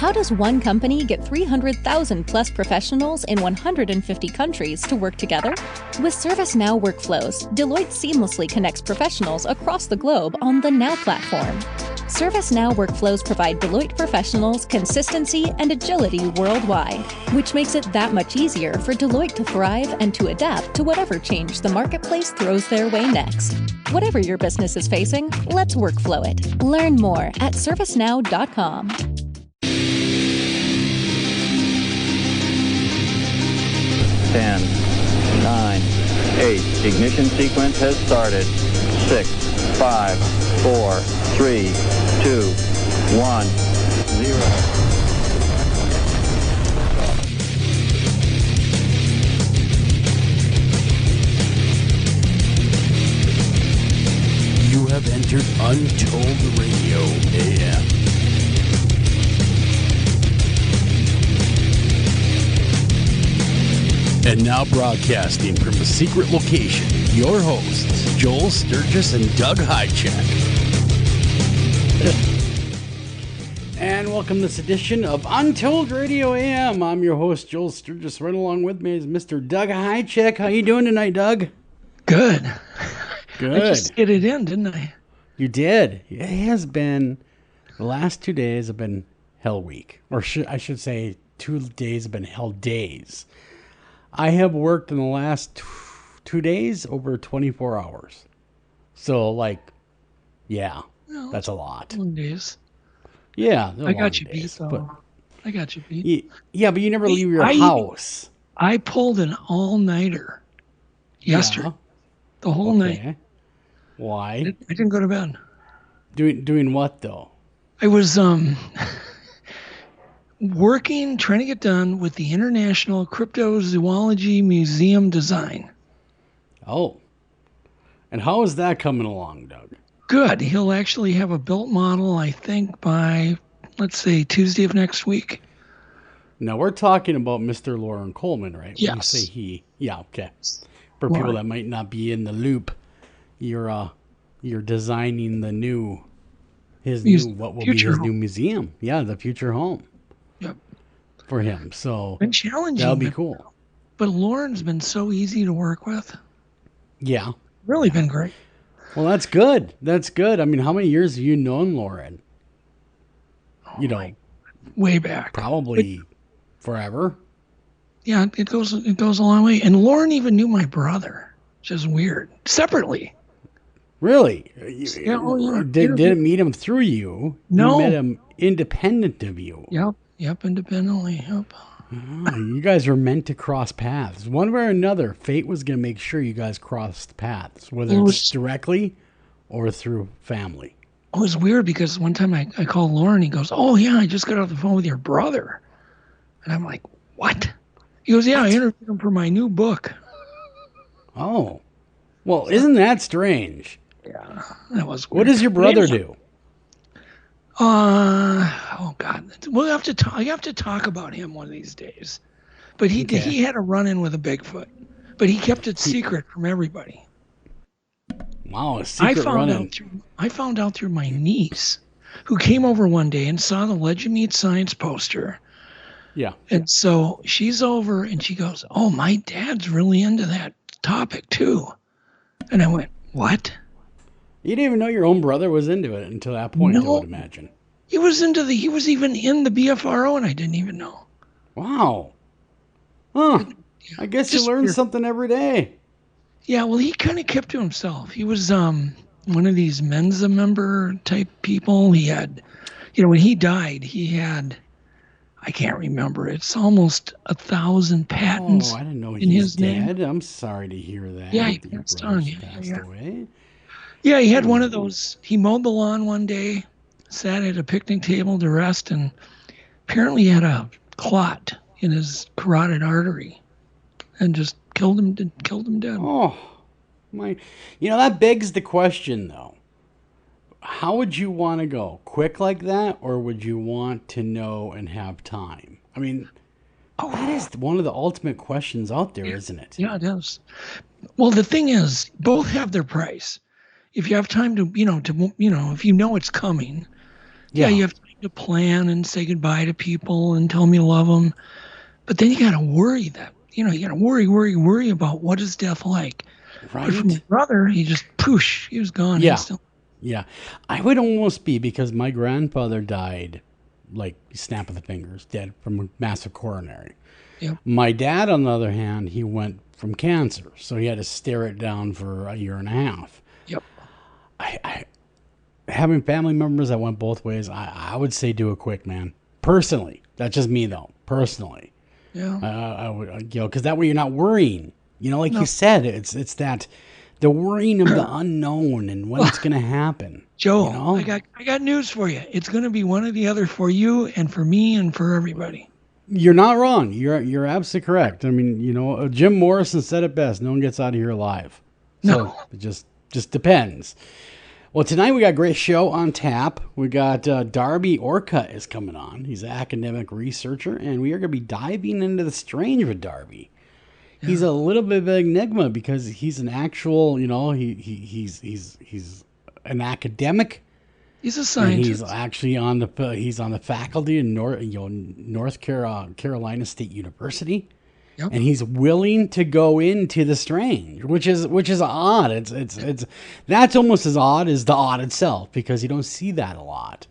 How does one company get 300,000 plus professionals in 150 countries to work together? With ServiceNow Workflows, Deloitte seamlessly connects professionals across the globe on the Now platform. ServiceNow Workflows provide Deloitte professionals consistency and agility worldwide, which makes it that much easier for Deloitte to thrive and to adapt to whatever change the marketplace throws their way next. Whatever your business is facing, let's workflow it. Learn more at servicenow.com. 10, 9, 8. Ignition sequence has started. 6, 5, 4, 3, 2, 1, 0. You have entered Untold Radio AM. And now broadcasting from a secret location, your hosts, Joel Sturgis and Doug Hajicek. And welcome to this edition of Untold Radio AM. I'm your host, Joel Sturgis. Right along with me is Mr. Doug Hajicek. How you doing tonight, Doug? Good. Good. I just get it in, didn't I? You did. It has been, the last 2 days have been hell week. Or I should say 2 days have been hell days. I have worked in the last 2 days over 24 hours. So, yeah, well, that's a lot. Long days. Yeah. I got you beat, though. I got you beat. Yeah, but you never leave your house. I pulled an all-nighter yesterday. Yeah. The whole night. Why? I didn't go to bed. Doing what, though? I was working, trying to get done with the International Cryptozoology Museum design. Oh. And how is that coming along, Doug? Good. He'll actually have a built model, I think, by, let's say, Tuesday of next week. Now, we're talking about Mr. Lauren Coleman, right? Yes. When you say he. Yeah, okay. For people that might not be in the loop, you're designing what will be his new museum. Yeah, the future home. Yep. For him. So been challenging. That'll be cool. But Lauren's been so easy to work with. Yeah. Really been great. Well, that's good. That's good. I mean, how many years have you known Lauren? Way back. Probably forever. Yeah, it goes a long way. And Lauren even knew my brother, which is weird. Separately. Really? Yeah. Didn't meet him through you. No. You met him independent of you. Yep, independently. Yep. You guys were meant to cross paths. One way or another, fate was going to make sure you guys crossed paths, whether it's directly or through family. It was weird because one time I called Lauren, he goes, "Oh, yeah, I just got off the phone with your brother." And I'm like, "What?" He goes, "Yeah, I interviewed him for my new book." Oh. Well, isn't that strange? Yeah, that was weird. What does your brother do? Oh God, we'll have to talk. I have to talk about him one of these days. But he had a run-in with a Bigfoot, but he kept it secret from everybody. Wow, a secret run-in. I found out through my niece, who came over one day and saw the Legend Meets Science poster. Yeah. And so she's over and she goes, "Oh, my dad's really into that topic too." And I went, "What?" You didn't even know your own brother was into it until that point, No. I would imagine. He was even in the BFRO and I didn't even know. Wow. Huh. Yeah, I guess you learn something every day. Yeah, well, he kind of kept to himself. He was one of these Mensa member type people. He had, when he died, he had, I can't remember, it's almost 1,000 patents. Oh, I didn't know in his dead. name. I'm sorry to hear that. Yeah, he passed on. Passed away. Yeah, he had one of those. He mowed the lawn one day, sat at a picnic table to rest, and apparently had a clot in his carotid artery, and just killed him dead. Oh, my! That begs the question, though. How would you want to go? Quick like that, or would you want to know and have time? I mean, that is one of the ultimate questions out there, isn't it? Yeah, it is. Well, the thing is, both have their price. If you have time to, if you know it's coming, you have time to plan and say goodbye to people and tell them you love them. But then you got to worry that, you got to worry about what is death like. Right. But for my brother, he just, poosh, he was gone. Yeah. Instantly. Yeah. I would almost be, because my grandfather died, like, snap of the fingers, dead from a massive coronary. Yep. My dad, on the other hand, he went from cancer, so he had to stare it down for a year and a half. Yep. I having family members that went both ways, I would say do it quick, man. Personally. That's just me, though. Personally. Yeah. I would, because that way you're not worrying. Like you said, it's that the worrying of the unknown and when it's going to happen. Joe, I got news for you. It's going to be one or the other for you and for me and for everybody. You're not wrong. You're absolutely correct. I mean, Jim Morrison said it best. No one gets out of here alive. So No. it just depends. Well, tonight we got a great show on tap. We got Darby Orcutt is coming on. He's an academic researcher, and we are going to be diving into the strange with Darby. Yeah. He's a little bit of an enigma because he's an actual, he's an academic. He's a scientist. He's actually on the faculty in North Carolina State University. Yep. And he's willing to go into the strange, which is odd. It's that's almost as odd as the odd itself, because you don't see that a lot.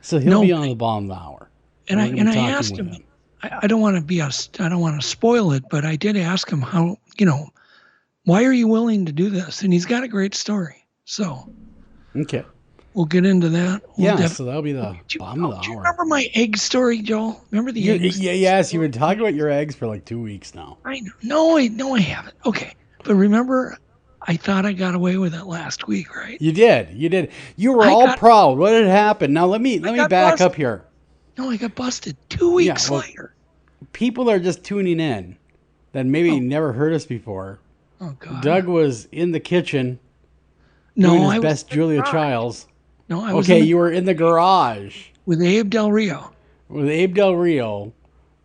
So he'll be on the bottom of the hour. And I asked him. I don't want to spoil it, but I did ask him how, why are you willing to do this? And he's got a great story. So okay. We'll get into that. So that'll be the bottom of the hour. Do you remember my egg story, Joel? Remember the eggs? Yes, you've been talking about your eggs for like 2 weeks now. I know. No, I haven't. Okay. But remember, I thought I got away with it last week, right? You did. You were all proud. What had happened? Now let me back up here. No, I got busted 2 weeks later. People are just tuning in that maybe never heard us before. Oh, God. Doug was in the kitchen doing his best Julia Childs. No, I was. Okay, you were in the garage with Abe Del Rio.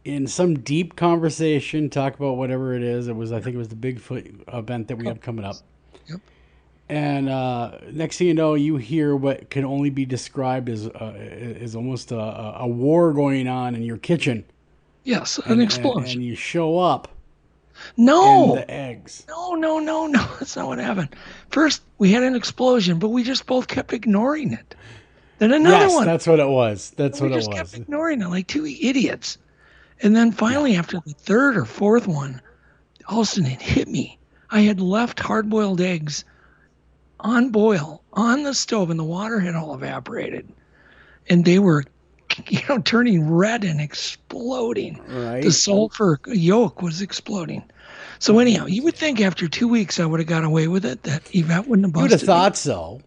In some deep conversation, talk about whatever it is. I think it was the Bigfoot event that we have coming up. Yep. And next thing you know, you hear what can only be described as almost a war going on in your kitchen. Yes, an explosion. And you show up. No. And the eggs. No. That's not what happened. First, we had an explosion, but we just both kept ignoring it. Then another one. That's what it was. We just kept ignoring it like two idiots. And then finally, after the third or fourth one, all of a sudden it hit me. I had left hard-boiled eggs on boil on the stove, and the water had all evaporated. And they were turning red and exploding. Right. The sulfur yolk was exploding. So anyhow, you would think after 2 weeks I would have got away with it, that Yvette wouldn't have busted me. You would have thought so.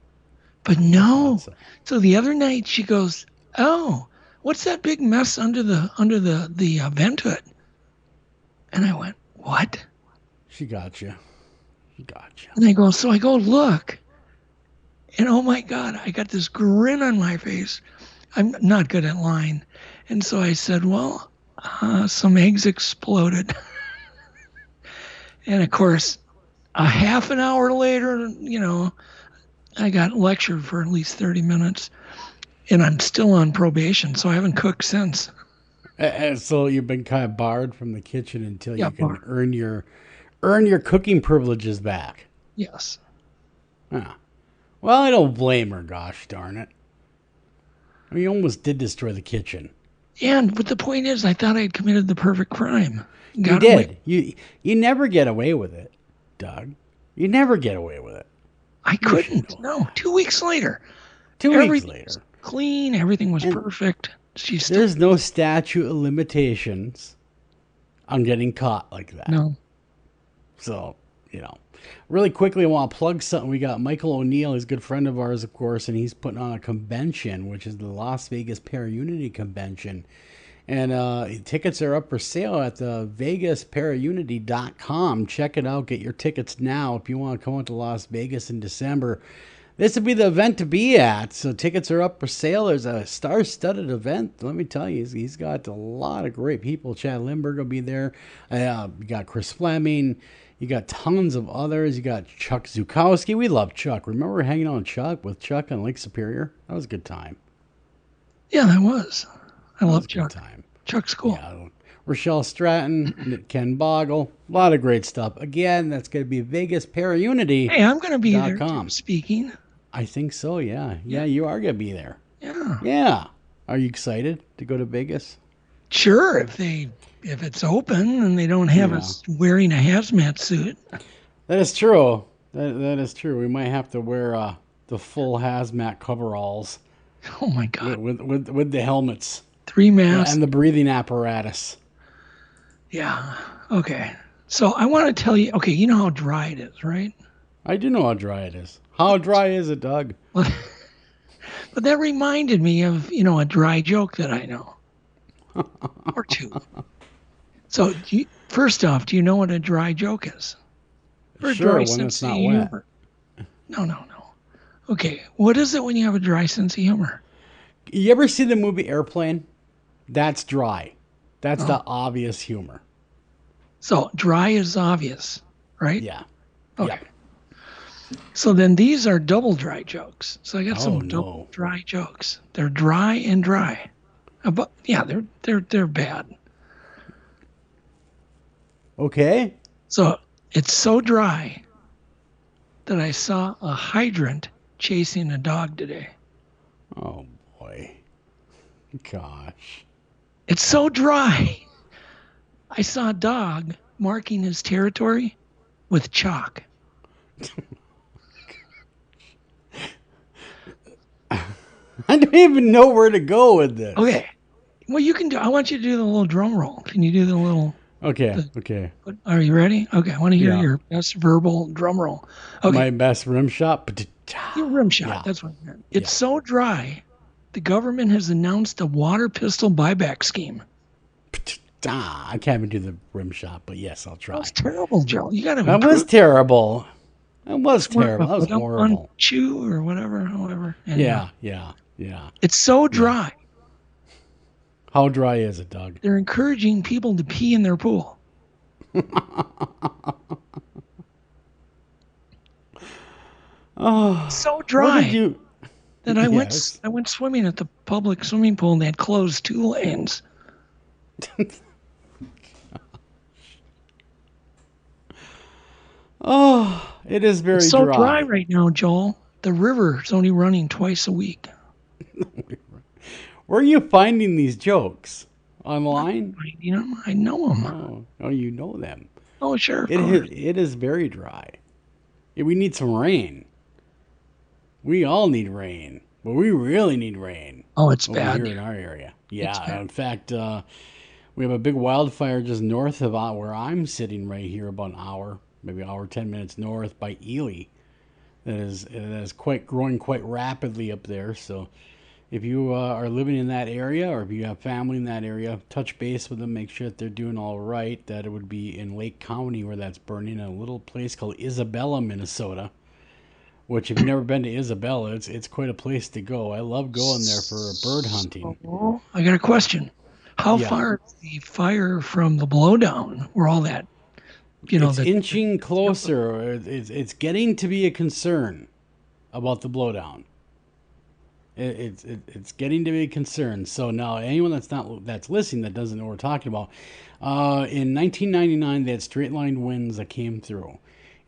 But no. So the other night she goes, "Oh, what's that big mess under the vent hood?" And I went, "What?" She got you. And I go look. And oh my God, I got this grin on my face. I'm not good at lying. And so I said, "Well, some eggs exploded." And of course, a half an hour later, I got lectured for at least 30 minutes. And I'm still on probation, so I haven't cooked since. And so you've been kind of barred from the kitchen until you can earn your cooking privileges back. Yes. Huh. Well, I don't blame her, gosh darn it. I mean, you almost did destroy the kitchen. But the point is, I thought I had committed the perfect crime. You did. You never get away with it, Doug. You never get away with it. I couldn't. No. 2 weeks later. 2 weeks later. Clean. Everything was perfect. There's no statute of limitations on getting caught like that. No. So, really quickly, I want to plug something. We got Michael O'Neill, he's a good friend of ours, of course, and he's putting on a convention, which is the Las Vegas Paraunity Convention. And tickets are up for sale at the vegasparunity.com. Check it out. Get your tickets now if you want to come out to Las Vegas in December. This would be the event to be at. So tickets are up for sale. There's a star-studded event. Let me tell you, he's got a lot of great people. Chad Lindbergh will be there. You got Chris Fleming. You got tons of others. You got Chuck Zukowski. We love Chuck. Remember hanging out with Chuck on Lake Superior? That was a good time. Yeah, that was. I That was love a good Chuck. time. Chuck's cool. Yeah. Rochelle Stratton, Ken Boggle, a lot of great stuff. Again, that's going to be VegasParaUnity.com. Hey, I'm going to be there too, speaking. I think so, yeah. Yeah, you are going to be there. Yeah. Yeah. Are you excited to go to Vegas? Sure, if it's open and they don't have us wearing a hazmat suit. That is true. That is true. We might have to wear the full hazmat coveralls. Oh my God! With the helmets, 3 masks and the breathing apparatus. Yeah. Okay. So I want to tell you. Okay, you know how dry it is, right? I do know how dry it is. How dry is it, Doug? But that reminded me of a dry joke that I know, or two. So first off, do you know what a dry joke is? Or sure, dry when sense it's not of wet. humor? No. Okay, what is it when you have a dry sense of humor? You ever see the movie Airplane? That's dry. That's the obvious humor. So dry is obvious, right? Yeah. Okay. Yeah. So then these are double dry jokes. So I got some double dry jokes. They're dry and dry. But yeah, they're bad. Okay. So it's so dry that I saw a hydrant chasing a dog today. Oh boy. Gosh. It's so dry. I saw a dog marking his territory with chalk. I don't even know where to go with this. Okay. Well, you can do. I want you to do the little drum roll. Can you do the little? Okay. Are you ready? Okay. I want to hear your best verbal drum roll. Okay. My best rim shot. Your rim shot. Yeah. That's what I meant. It's so dry. The government has announced a water pistol buyback scheme. I can't even do the rim shot, but yes, I'll try. That was terrible, Joe. You got to. That was terrible. That was terrible. That was horrible. Chew or whatever, however. Anyway. Yeah. It's so dry. How dry is it, Doug? They're encouraging people to pee in their pool. Oh, so dry. What did you? That I went swimming at the public swimming pool and they had closed 2 lanes. Oh, it is very it's so dry right now, Joel. The river's only running twice a week. Where are you finding these jokes? Online? I know them. Oh, you know them. Oh, sure. It is very dry. We need some rain. We all need rain, but we really need rain. Oh, it's bad here in our area. Yeah, in fact, we have a big wildfire just north of where I'm sitting right here, about an hour, maybe an hour 10 minutes north by Ely. That is growing quite rapidly up there. So, if you are living in that area, or if you have family in that area, touch base with them. Make sure that they're doing all right. That it would be in Lake County where that's burning, a little place called Isabella, Minnesota. Which, if you've never been to Isabella, it's quite a place to go. I love going there for bird hunting. I got a question. How far is the fire from the blowdown? Where all that, it's inching closer. It's getting to be a concern about the blowdown. It's getting to be a concern. So now, anyone that's listening that doesn't know what we're talking about, in 1999, they had straight line winds that came through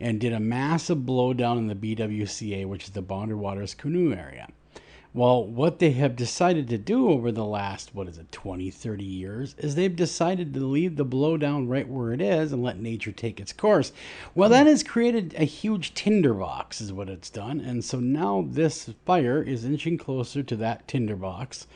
and did a massive blowdown in the BWCA, which is the Boundary Waters Canoe area. Well, what they have decided to do over the last, 20, 30 years, is they've decided to leave the blowdown right where it is and let nature take its course. Well, that has created a huge tinderbox, is what it's done. And so now this fire is inching closer to that tinderbox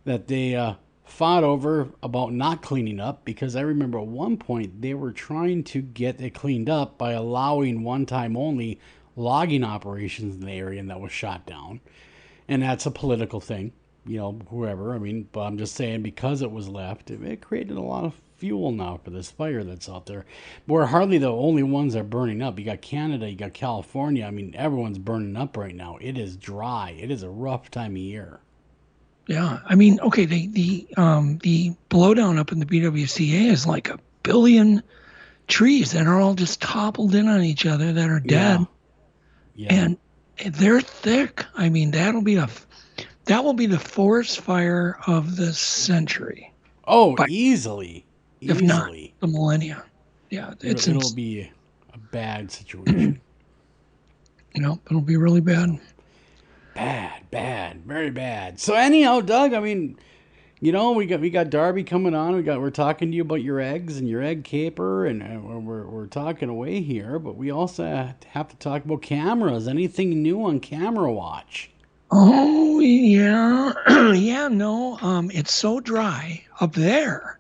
that they fought over about not cleaning up, because I remember at one point they were trying to get it cleaned up by allowing one-time only logging operations in the area, and that was shot down. And that's a political thing, whoever. But I'm just saying, because it was left, it created a lot of fuel now for this fire that's out there. But we're hardly the only ones that are burning up. You got Canada, you got California. Everyone's burning up right now. It is dry. It is a rough time of year. Yeah, okay, the blowdown up in the BWCA is like 1 billion trees that are all just toppled in on each other that are dead. Yeah. And they're thick. That'll be That will be the forest fire of the century. Oh, easily. If not the millennia. Yeah, it'll be a bad situation. It'll be really bad. Bad, very bad. So anyhow, Doug, I mean, we got Darby coming on. We're talking to you about your eggs and your egg caper, and we're talking away here. But we also have to talk about cameras. Anything new on Camera Watch? Oh yeah, yeah. No, it's so dry up there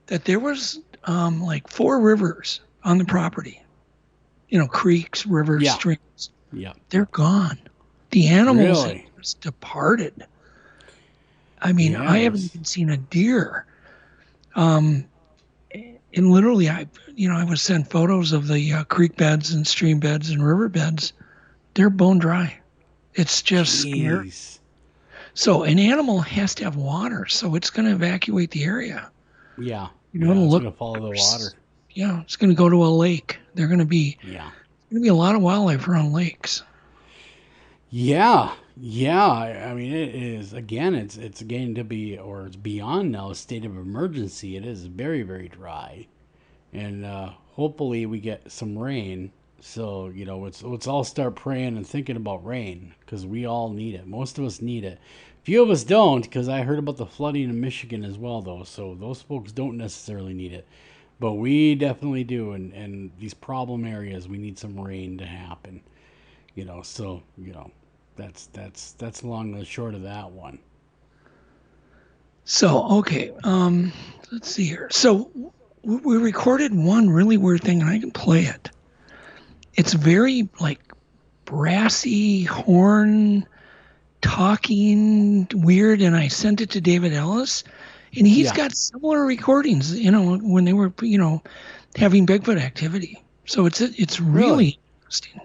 that there was like 4 rivers on the property. Creeks, rivers, streams. Yeah, they're gone. The animals really? have just departed. I mean, Yes. I haven't even seen a deer. And literally, I was sent photos of the creek beds and stream beds and river beds. They're bone dry. It's just scary. So an animal has to have water, so it's going to evacuate the area. Yeah, it's going to follow the water. Yeah, it's going to go to a lake. They're going to be a lot of wildlife around lakes. Yeah. I mean, it is, again, it's getting to be, or it's beyond now, a state of emergency. It is very, very dry. And hopefully we get some rain. So, let's all start praying and thinking about rain, because we all need it. Most of us need it. Few of us don't, because I heard about the flooding in Michigan as well, though. So those folks don't necessarily need it. But we definitely do. And these problem areas, we need some rain to happen. That's long and short of that one. So, okay, let's see here. So we recorded one really weird thing, and I can play it. It's very like brassy, horn, talking, weird, and I sent it to David Ellis, and he's got similar recordings, when they were, having Bigfoot activity. So it's really interesting.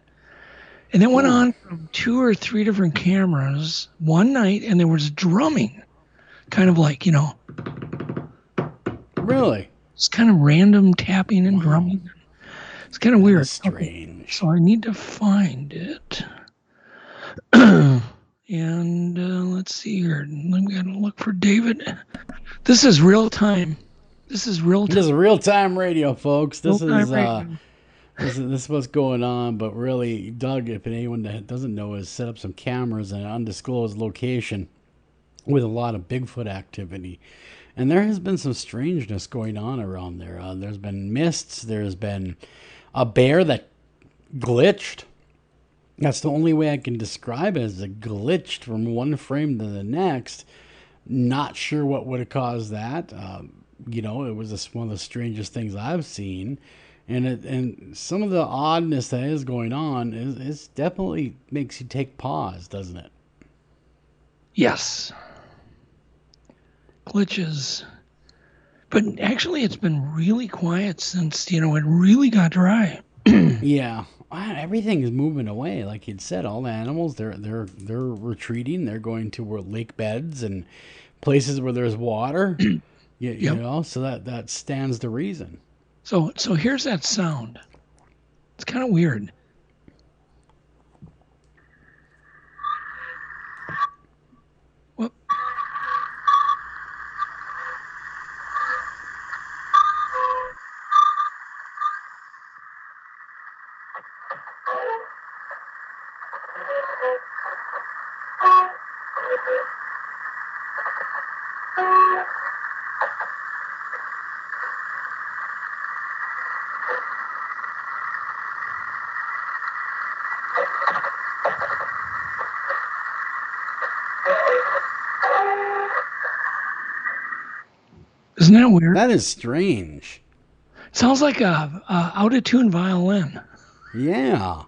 And it went on from 2 or 3 different cameras one night, and there was drumming, kind of like, Really? It's kind of random tapping and drumming. It's kind of weird. That's strange. Okay, so I need to find it. And let's see here. We got to look for David. This is real time. This is real-time radio, folks. This Real-time is this is what's going on. But really, Doug, if anyone that doesn't know, has set up some cameras in an undisclosed location with a lot of Bigfoot activity. And there has been some strangeness going on around there. There's been mists. There's been a bear that glitched. That's the only way I can describe it, is it glitched from one frame to the next. Not sure what would have caused that. It was one of the strangest things I've seen. And some of the oddness that is going on is definitely makes you take pause, doesn't it? Yes. Glitches. But actually, it's been really quiet since, it really got dry. Yeah. Everything is moving away. Like you'd said, all the animals, they're retreating. They're going to lake beds and places where there's water. So that stands to reason. So here's that sound. It's kind of weird. Whoop. Isn't that weird? That is strange. Sounds like a out-of-tune violin. Yeah.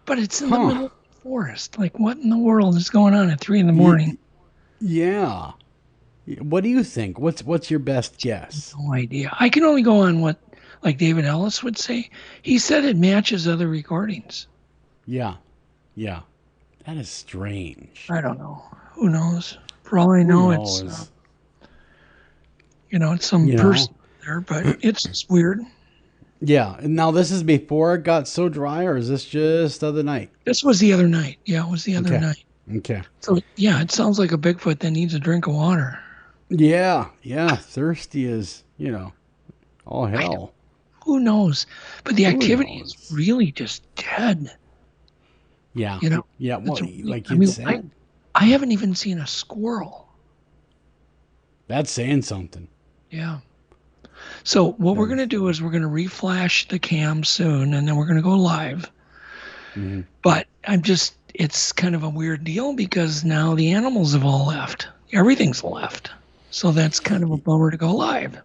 But it's in the middle of the forest. Like, what in the world is going on at 3 a.m? Yeah. What do you think? What's your best guess? No idea. I can only go on what, like David Ellis would say. He said it matches other recordings. Yeah. That is strange. I don't know. Who knows? For all I know, it's it's some person there, but it's just weird. Yeah. And now this is before it got so dry, or is this just the other night? This was the other night. Yeah, it was the other night. Okay. So, yeah, it sounds like a Bigfoot that needs a drink of water. Yeah. Thirsty is, all hell. Who knows? But the Who activity knows? is really just dead. Yeah. You know? Yeah. Well, It's- like I you mean, said, I haven't even seen a squirrel. that's saying something. Yeah. So what we're going to do is we're going to reflash the cam soon, and then we're going to go live. Mhm. But it's kind of a weird deal because now the animals have all left. Everything's left. So that's kind of a bummer to go live.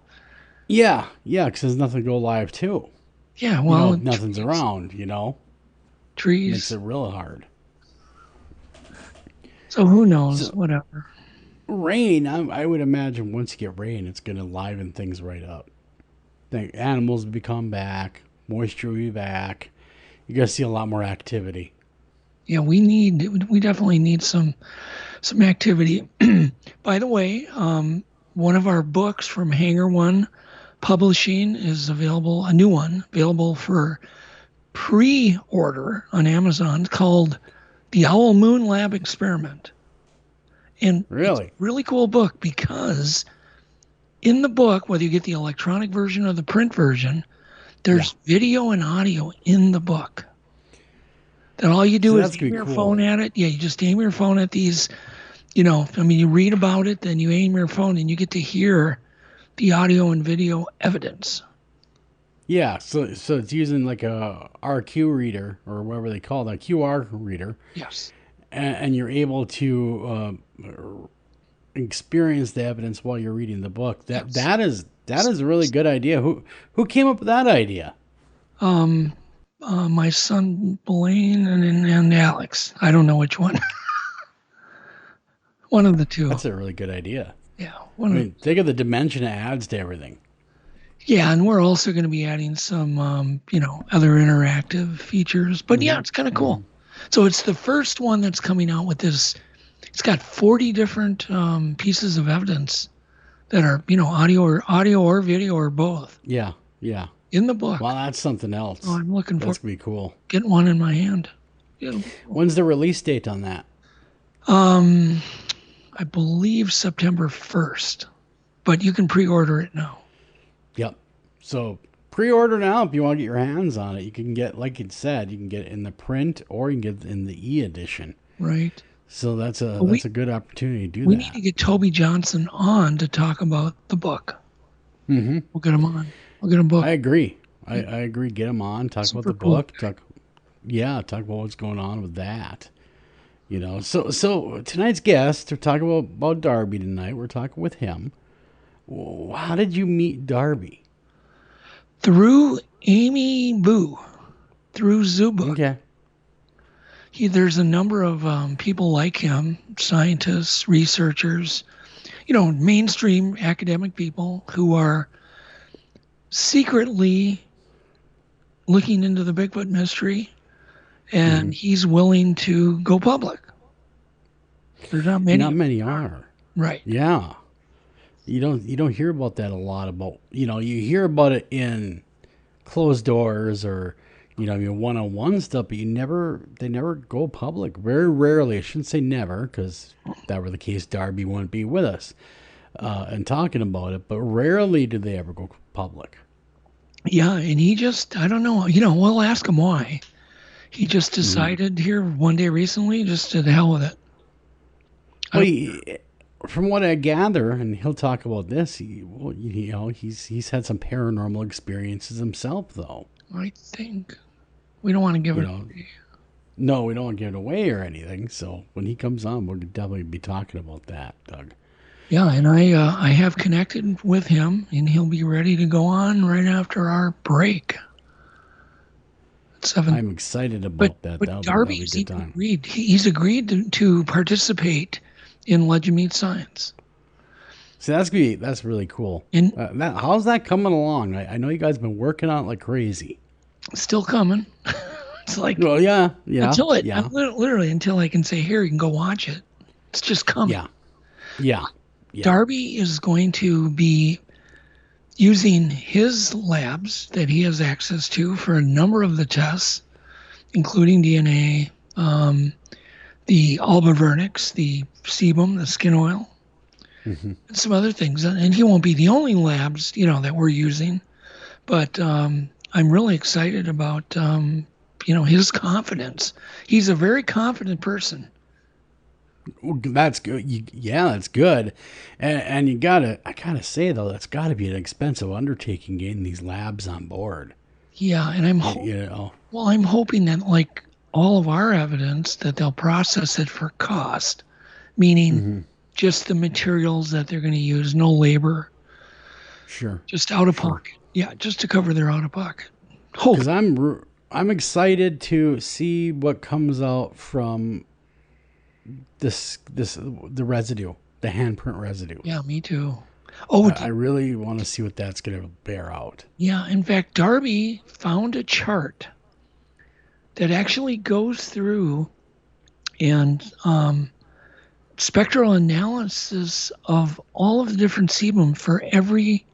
Yeah. Because there's nothing to go live to. Yeah, well, If nothing's around, trees. makes it real hard. So who knows? Whatever. Rain, I would imagine once you get rain, it's going to liven things right up. The animals will become back, moisture will be back. You're going to see a lot more activity. Yeah, we definitely need some activity. By the way, one of our books from Hangar One Publishing is available, a new one available for pre-order on Amazon, called The Owl Moon Lab Experiment. And Really? it's a really cool book because in the book, whether you get the electronic version or the print version, there's video and audio in the book. That all you do is aim your phone at it. Yeah, you just aim your phone at these, you read about it, then you aim your phone and you get to hear the audio and video evidence. Yeah, so it's using like a RQ reader or whatever they call it, a QR reader. Yes. And you're able to experience the evidence while you're reading the book. That is a really good idea. Who came up with that idea? My son Blaine and Alex. I don't know which one. One of the two. That's a really good idea. Yeah. Think of the dimension it adds to everything. Yeah, and we're also going to be adding some, other interactive features. But yeah, it's kind of cool. So it's the first one that's coming out with this. It's got 40 different pieces of evidence that are, audio or video or both. Yeah. In the book. Well, that's something else. Oh, I'm looking for. That's gonna be cool. Getting one in my hand. Yeah. When's the release date on that? I believe September 1st, but you can pre-order it now. Yep. So pre-order now if you want to get your hands on it. You can get, like it said, you can get it in the print or you can get it in the e-edition. Right. So that's a good opportunity to do We that. need to get Toby Johnson on to talk about the book. Mm-hmm. We'll get him on. We'll get him booked. I agree. I agree. Get him on. Talk about the book. Talk about what's going on with that. So tonight's guest, to talk about Darby tonight, we're talking with him. How did you meet Darby? Through Amy Boo, through Zubook. Okay. There's a number of people like him, scientists, researchers, mainstream academic people who are secretly looking into the Bigfoot mystery, and he's willing to go public. There's not many. Not many are. Right. Yeah. You don't hear about that a lot. You hear about it in closed doors or your one-on-one stuff, but they never go public. Very rarely. I shouldn't say never, because if that were the case, Darby wouldn't be with us and talking about it. But rarely do they ever go public. Yeah, and he just, I don't know. We'll ask him why. He just decided here one day recently, just to the hell with it. Well, from what I gather, and he'll talk about this, he's had some paranormal experiences himself, though. I think we don't want to give it away. No, we don't want to give it away or anything. So when he comes on, we'll definitely be talking about that, Doug. Yeah, and I have connected with him, and he'll be ready to go on right after our break. I'm excited about that. But Darby's agreed. He's agreed to participate in Legend Meets Science. So that's really cool. And how's that coming along? I know you guys have been working on it like crazy. Still coming. It's like, well, yeah. Literally until I can say, here, you can go watch it. It's just coming. Yeah. Darby is going to be using his labs that he has access to for a number of the tests, including DNA, the albavernix, the sebum, the skin oil, and some other things. And he won't be the only labs, that we're using. But I'm really excited about, his confidence. He's a very confident person. That's good. That's good. And I gotta say though, that's gotta be an expensive undertaking getting these labs on board. Yeah. And I'm hoping that like all of our evidence that they'll process it for cost, meaning just the materials that they're going to use, no labor. Sure. Just out of pocket. Yeah. Just to cover their out of pocket. Because I'm excited to see what comes out from the residue, the handprint residue. Yeah, me too. I really want to see what that's going to bear out. Yeah, in fact, Darby found a chart that actually goes through and spectral analysis of all of the different sebum for every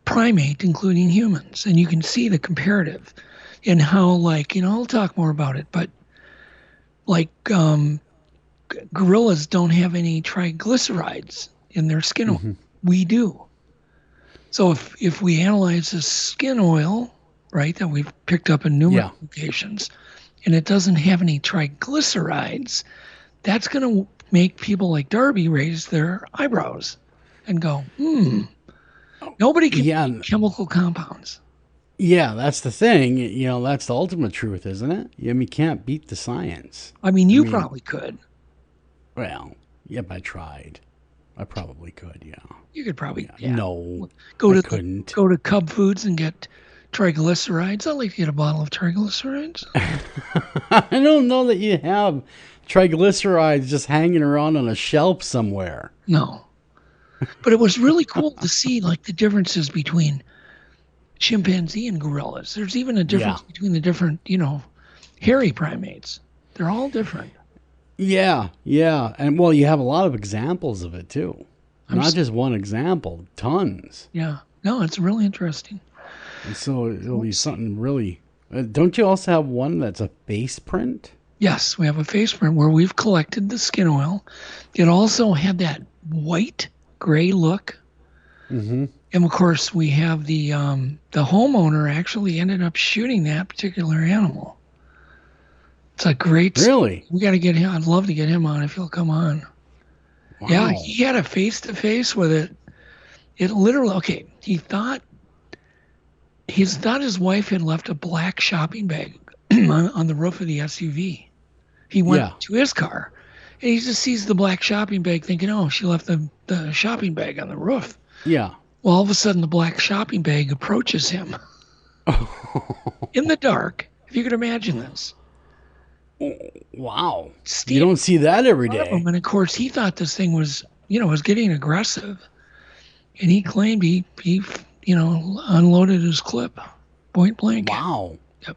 primate, including humans. And you can see the comparative and how, like, I'll talk more about it, but like gorillas don't have any triglycerides in their skin oil. We do. So if we analyze the skin oil, right, that we've picked up in numerous locations, and it doesn't have any triglycerides, that's going to make people like Darby raise their eyebrows and go, nobody can eat chemical compounds. Yeah, that's the thing. That's the ultimate truth, isn't it? You can't beat the science. I mean, you probably could. Well, if I tried, I probably could, yeah. You could probably, No, couldn't. Go to Cub Foods and get triglycerides. I'd like to get a bottle of triglycerides. I don't know that you have triglycerides just hanging around on a shelf somewhere. No. But it was really cool to see, like, the differences between chimpanzee and gorillas. There's even a difference between the different, hairy primates. They're all different. Yeah. And, well, you have a lot of examples of it, too. Not just one example, tons. Yeah. No, it's really interesting. And so it'll be something really... don't you also have one that's a face print? Yes, we have a face print where we've collected the skin oil. It also had that white, gray look. And, of course, we have the homeowner actually ended up shooting that particular animal. It's a great... Really? We got to get him. I'd love to get him on if he'll come on. Wow. Yeah, he had a face-to-face with it. It literally... Okay, he thought his wife had left a black shopping bag on the roof of the SUV. He went to his car, and he just sees the black shopping bag thinking, oh, she left the shopping bag on the roof. Yeah. Well, all of a sudden, the black shopping bag approaches him in the dark, if you could imagine this. Wow. You don't see that every day. And, of course, he thought this thing was, was getting aggressive. And he claimed he unloaded his clip, point blank. Wow. Yep.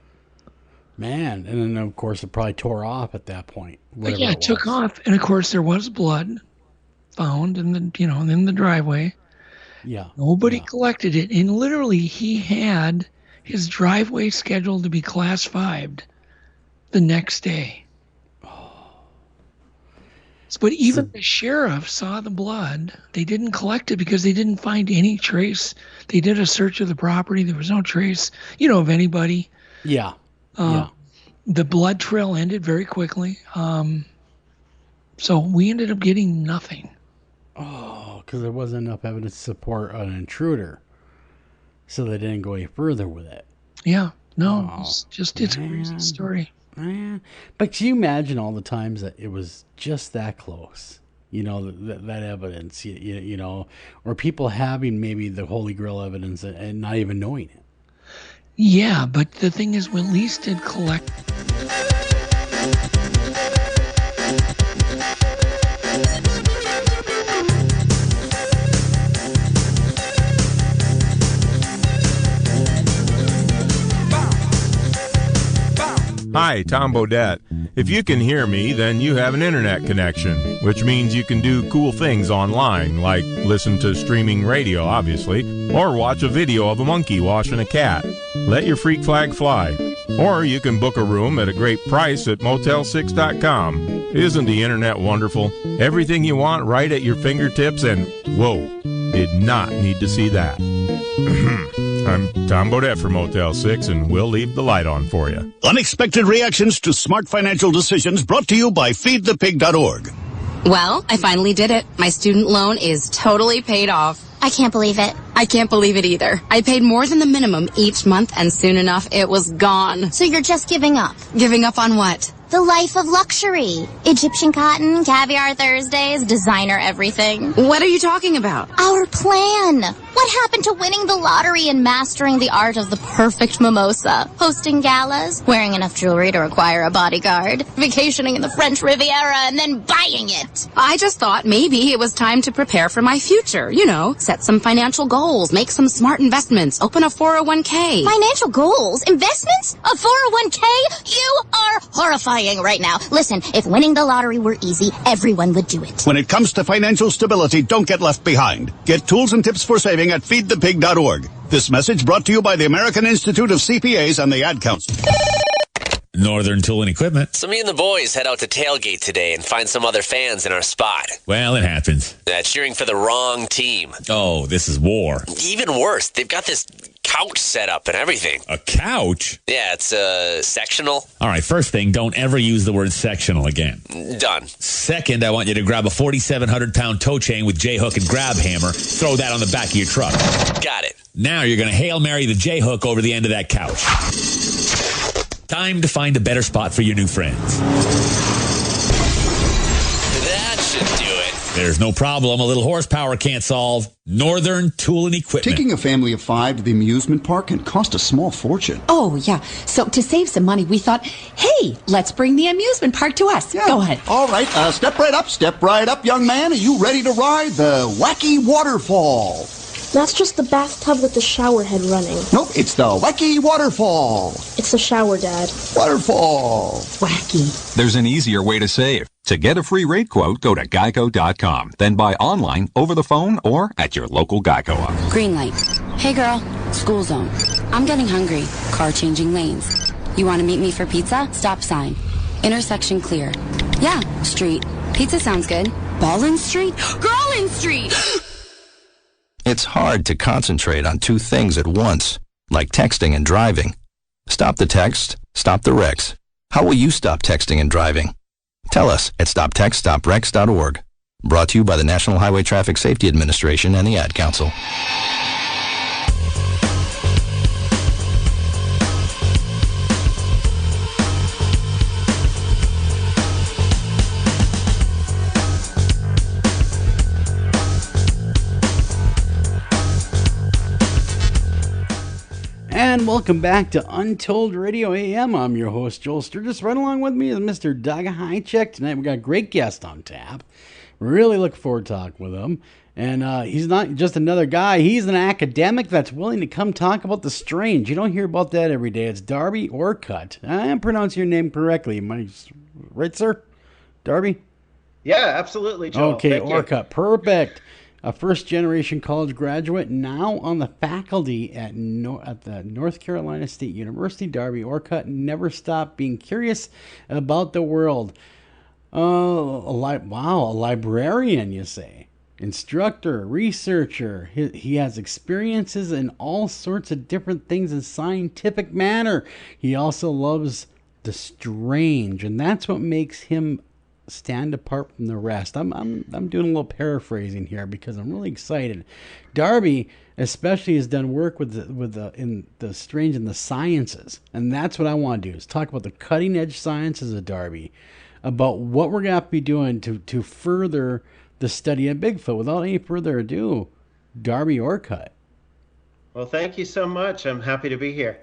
Man. And then, of course, it probably tore off at that point. Yeah, it took off. And, of course, there was blood found in the driveway. Yeah. Nobody collected it. And literally, he had his driveway scheduled to be Class 5'd the next day. But even the sheriff saw the blood. They didn't collect it because they didn't find any trace. They did a search of the property. There was no trace, of anybody. Yeah. The blood trail ended very quickly. So we ended up getting nothing. Oh, because there wasn't enough evidence to support an intruder. So they didn't go any further with it. Yeah. No, it's a crazy story. But can you imagine all the times that it was just that close? That evidence, or people having maybe the Holy Grail evidence and not even knowing it. Yeah, but the thing is, we at least did collect. Hi, Tom Bodette. If you can hear me, then you have an internet connection, which means you can do cool things online, like listen to streaming radio, obviously, or watch a video of a monkey washing a cat. Let your freak flag fly. Or you can book a room at a great price at motel6.com. Isn't the internet wonderful? Everything you want right at your fingertips, and whoa, did not need to see that. I'm Tom Bodette for Motel 6, and we'll leave the light on for you. Unexpected reactions to smart financial decisions brought to you by feedthepig.org. Well, I finally did it. My student loan is totally paid off. I can't believe it. I can't believe it either. I paid more than the minimum each month, and soon enough, it was gone. So you're just giving up? Giving up on what? The life of luxury. Egyptian cotton, caviar Thursdays, designer everything. What are you talking about? Our plan. What happened to winning the lottery and mastering the art of the perfect mimosa? Hosting galas, wearing enough jewelry to require a bodyguard, vacationing in the French Riviera, and then buying it. I just thought maybe it was time to prepare for my future. You know, set some financial goals, make some smart investments, open a 401k. Financial goals? Investments? A 401k? You are horrifying right now. Listen, if winning the lottery were easy, everyone would do it. When it comes to financial stability, don't get left behind. Get tools and tips for saving at feedthepig.org. This message brought to you by the American Institute of CPAs and the Ad Council. Northern Tool and Equipment. So me and the boys head out to tailgate today and find some other fans in our spot. Well, it happens. Cheering for the wrong team. Oh, this is war. Even worse, they've got this couch set up and everything. A couch? Yeah, it's sectional. All right, first thing, don't ever use the word sectional again. Done. Second, I want you to grab a 4,700-pound tow chain with J-hook and grab hammer. Throw that on the back of your truck. Got it. Now you're going to Hail Mary the J-hook over the end of that couch. Time to find a better spot for your new friends. That should do it. There's no problem a little horsepower can't solve. Northern Tool and Equipment. Taking a family of 5 to the amusement park can cost a small fortune. Oh, yeah. So to save some money, we thought, hey, let's bring the amusement park to us. Yeah. Go ahead. All right. Step right up, young man. Are you ready to ride the wacky waterfall? That's just the bathtub with the shower head running. Nope, it's the wacky waterfall. It's the shower, Dad. Waterfall. Wacky. There's an easier way to save. To get a free rate quote, go to geico.com. Then buy online, over the phone, or at your local Geico office. Green light. Hey, girl. School zone. I'm getting hungry. Car changing lanes. You want to meet me for pizza? Stop sign. Intersection clear. Yeah, street. Pizza sounds good. Ballin Street? Girlin Street! It's hard to concentrate on two things at once, like texting and driving. Stop the text, stop the wrecks. How will you stop texting and driving? Tell us at stoptextstopwrecks.org. Brought to you by the National Highway Traffic Safety Administration and the Ad Council. And welcome back to Untold Radio AM. I'm your host, Joel Sturgis. Right along with me is Mr. Doug Hajicek. Tonight we got a great guest on tap. Really looking forward to talking with him. And he's not just another guy. He's an academic that's willing to come talk about the strange. You don't hear about that every day. It's Darby Orcutt. I am pronouncing your name correctly. Right, sir? Darby? Yeah, absolutely, Joel. Okay, Thank Orcutt. you. Perfect. A first-generation college graduate, now on the faculty at the North Carolina State University. Darby Orcutt never stopped being curious about the world. A librarian, you say. Instructor, researcher. He has experiences in all sorts of different things in scientific manner. He also loves the strange, and that's what makes him stand apart from the rest. I'm doing a little paraphrasing here because I'm really excited. Darby especially has done work with the strange and the sciences, and that's what I want to do, is talk about the cutting edge sciences of Darby, about what we're going to have to be doing to further the study of Bigfoot. Without any further ado, Darby Orcutt. Well, thank you so much. I'm happy to be here.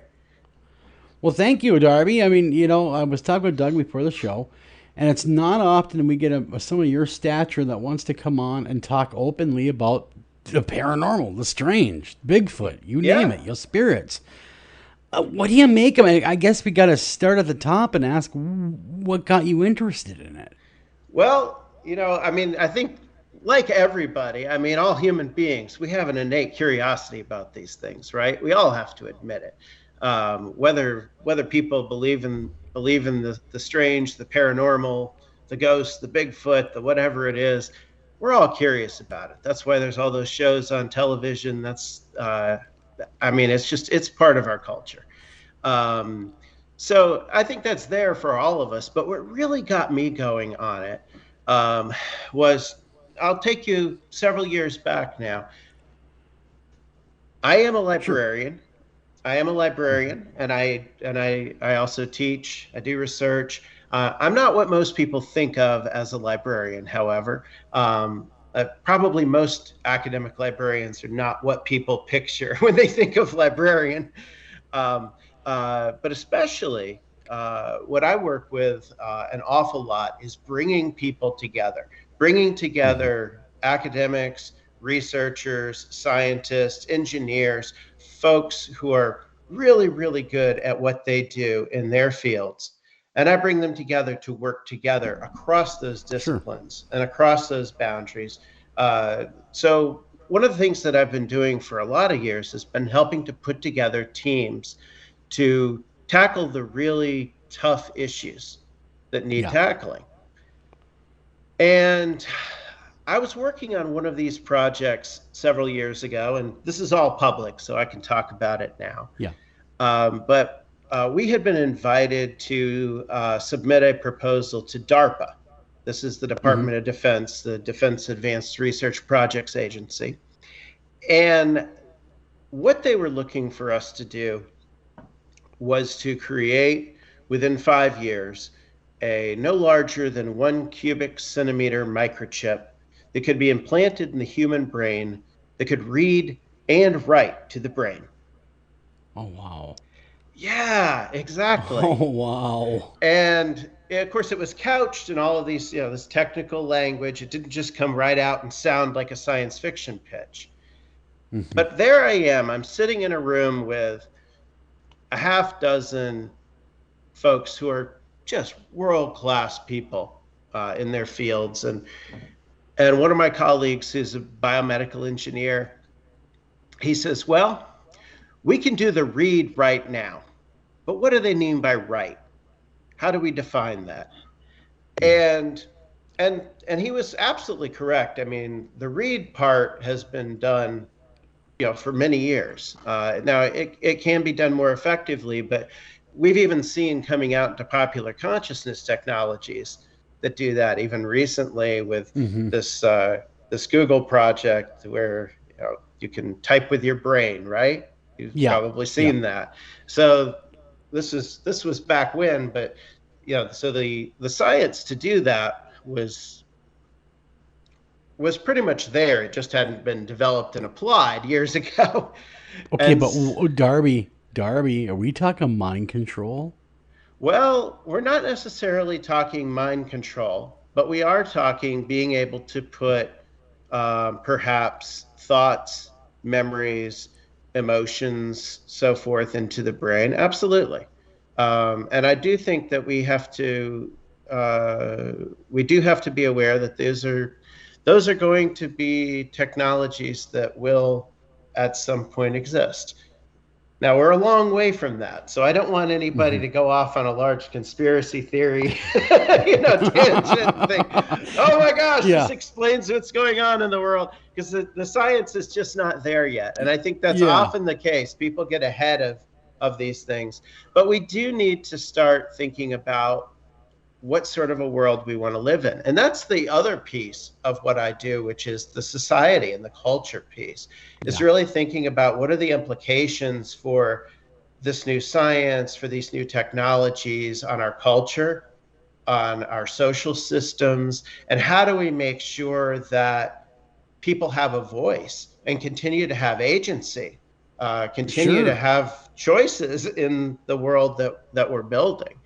Well, thank you, Darby. I mean, I was talking with Doug before the show, and it's not often we get someone of your stature that wants to come on and talk openly about the paranormal, the strange, Bigfoot, you name it, your spirits. What do you make of it? I guess we got to start at the top and ask what got you interested in it. Well, I think like everybody, all human beings, we have an innate curiosity about these things, right? We all have to admit it. Whether people believe in the strange, the paranormal, the ghost, the Bigfoot, the whatever it is, we're all curious about it. That's why there's all those shows on television. That's it's part of our culture. So I think that's there for all of us. But what really got me going on it was, I'll take you several years back now. I am a librarian. Sure. I am a librarian, and I also teach. I do research. I'm not what most people think of as a librarian, however. Probably most academic librarians are not what people picture when they think of librarian. But especially what I work with an awful lot is bringing people together, academics, researchers, scientists, engineers, folks who are really, really good at what they do in their fields. And I bring them together to work together across those disciplines and across those boundaries. So one of the things that I've been doing for a lot of years has been helping to put together teams to tackle the really tough issues that need tackling. And I was working on one of these projects several years ago, and this is all public, so I can talk about it now. But we had been invited to submit a proposal to DARPA. This is the Department of Defense, the Defense Advanced Research Projects Agency. And what they were looking for us to do was to create, within 5 years, a no larger than 1 cubic centimeter microchip that could be implanted in the human brain that could read and write to the brain. Oh, wow. Yeah, exactly. Oh, wow. And of course, it was couched in all of these, this technical language. It didn't just come right out and sound like a science fiction pitch. But there I am. I'm sitting in a room with a half dozen folks who are just world-class people in their fields. And one of my colleagues, who's a biomedical engineer, he says, well, we can do the read right now, but what do they mean by write? How do we define that? And he was absolutely correct. I mean, the read part has been done, for many years. Now it can be done more effectively, but we've even seen coming out into popular consciousness technologies that do that. Even recently with this Google project where you can type with your brain, right? You've probably seen that. So this was back when, but so the science to do that was pretty much there. It just hadn't been developed and applied years ago. Okay, and, but Darby, are we talking mind control? Well, we're not necessarily talking mind control, but we are talking being able to put perhaps thoughts, memories, emotions, so forth into the brain. Absolutely. And I do think that we do have to be aware that those are going to be technologies that will at some point exist. Now, we're a long way from that, so I don't want anybody to go off on a large conspiracy theory, tangent thing. Oh my gosh, this explains what's going on in the world, because the science is just not there yet. And I think that's often the case. People get ahead of these things. But we do need to start thinking about what sort of a world we want to live in. And that's the other piece of what I do, which is the society and the culture piece, is really thinking about what are the implications for this new science, for these new technologies on our culture, on our social systems, and how do we make sure that people have a voice and continue to have agency, continue to have choices in the world that we're building.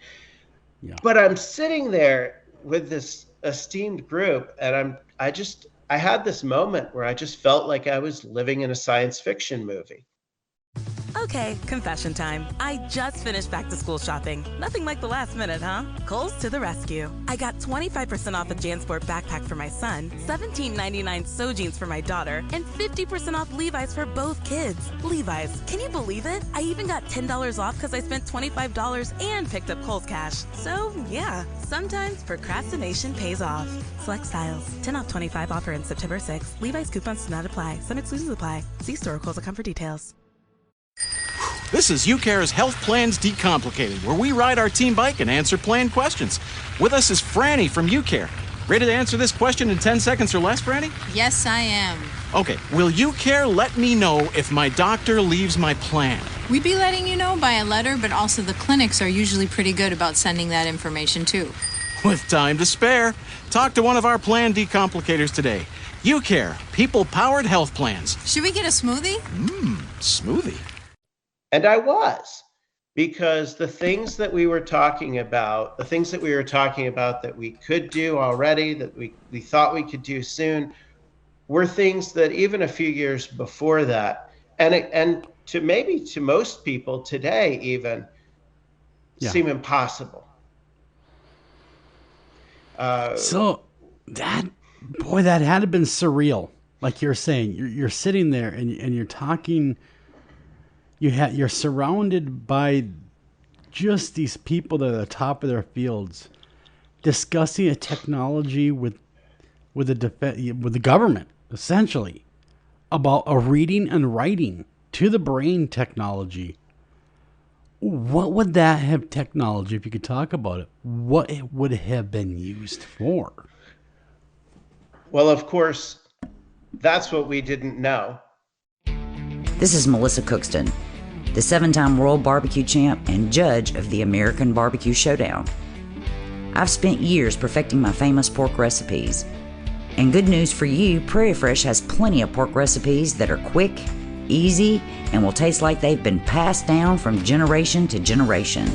But I'm sitting there with this esteemed group, and I had this moment where I just felt like I was living in a science fiction movie. Okay, confession time. I just finished back to school shopping. Nothing like the last minute, huh? Kohl's to the rescue. I got 25% off a JanSport backpack for my son, $17.99 So Jeans for my daughter, and 50% off Levi's for both kids. Levi's, can you believe it? I even got $10 off because I spent $25 and picked up Kohl's Cash. So, yeah, sometimes procrastination pays off. Select styles. 10 off 25 offer in September 6th. Levi's coupons do not apply. Some exclusions apply. See store or Kohl's.com for details. This is UCare's Health Plans Decomplicated, where we ride our team bike and answer plan questions. With us is Franny from UCare. Ready to answer this question in 10 seconds or less, Franny? Yes, I am. Okay, will UCare let me know if my doctor leaves my plan? We'd be letting you know by a letter, but also the clinics are usually pretty good about sending that information too. With time to spare, talk to one of our plan decomplicators today. UCare, people-powered health plans. Should we get a smoothie? Smoothie. And I was, because the things that we were talking about that we could do already, that we thought we could do soon, were things that even a few years before that, and to most people today even, seem impossible. So that had to been surreal. Like you're saying, you're sitting there and you're talking. You're surrounded by just these people that are at the top of their fields, discussing a technology with the government, essentially, about a reading and writing to the brain technology. What would that have technology, if you could talk about it, what it would have been used for? Well, of course, that's what we didn't know. This is Melissa Cookston, the 7-time world barbecue champ and judge of the American Barbecue Showdown. I've spent years perfecting my famous pork recipes. And good news for you, Prairie Fresh has plenty of pork recipes that are quick, easy, and will taste like they've been passed down from generation to generation.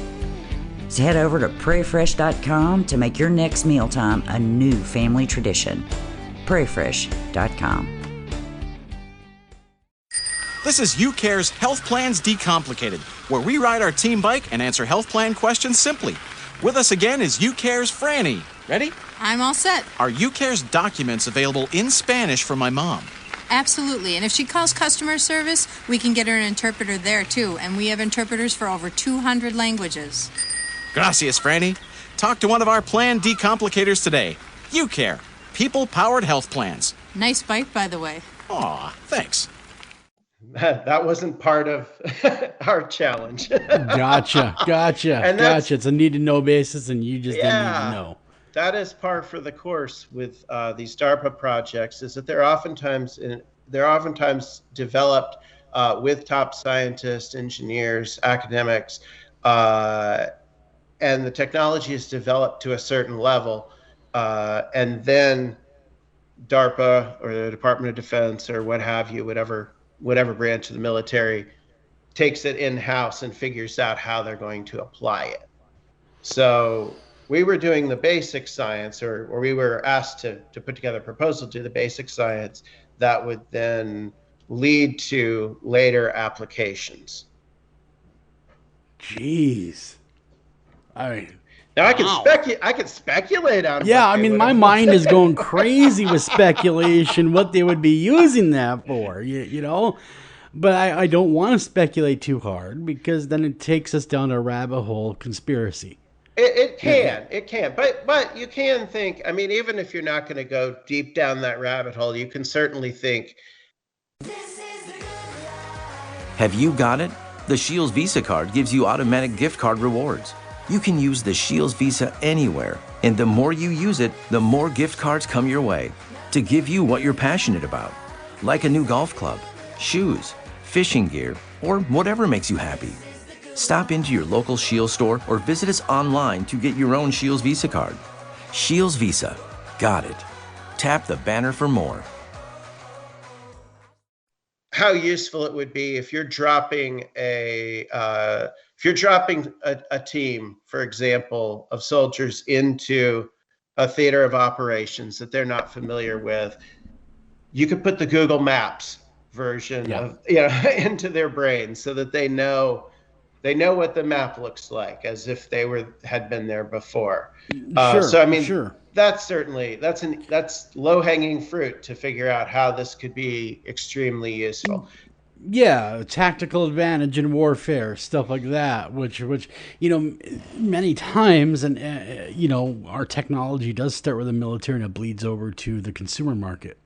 So head over to prairiefresh.com to make your next mealtime a new family tradition. prairiefresh.com. This is UCare's Health Plans Decomplicated, where we ride our team bike and answer health plan questions simply. With us again is UCare's Franny. Ready? I'm all set. Are UCare's documents available in Spanish for my mom? Absolutely. And if she calls customer service, we can get her an interpreter there too. And we have interpreters for over 200 languages. Gracias, Franny. Talk to one of our plan decomplicators today. UCare, people-powered health plans. Nice bike, by the way. Aw, thanks. That wasn't part of our challenge. Gotcha. It's a need-to-know basis, and you just didn't need to know. That is par for the course with these DARPA projects, is that they're oftentimes developed with top scientists, engineers, academics, and the technology is developed to a certain level, and then DARPA or the Department of Defense or what have you, whatever branch of the military, takes it in-house and figures out how they're going to apply it. So we were doing the basic science, or we were asked to put together a proposal to do the basic science that would then lead to later applications. Jeez. I mean, now I can speculate on. Yeah, I mean, my mind is going crazy with speculation. What they would be using that for, you know. But I don't want to speculate too hard, because then it takes us down a rabbit hole conspiracy. It can, but you can think. I mean, even if you're not going to go deep down that rabbit hole, you can certainly think. Have you got it? The Shields Visa card gives you automatic gift card rewards. You can use the Shields Visa anywhere, and the more you use it, the more gift cards come your way to give you what you're passionate about, like a new golf club, shoes, fishing gear, or whatever makes you happy. Stop into your local Shields store or visit us online to get your own Shields Visa card. Shields Visa. Got it. Tap the banner for more. How useful it would be if you're dropping a team, for example, of soldiers into a theater of operations that they're not familiar with. You could put the Google Maps version of, into their brain so that they know what the map looks like as if they had been there before. So I mean, that's low-hanging fruit to figure out how this could be extremely useful. Yeah, tactical advantage in warfare, stuff like that, which many times, and our technology does start with the military and it bleeds over to the consumer market.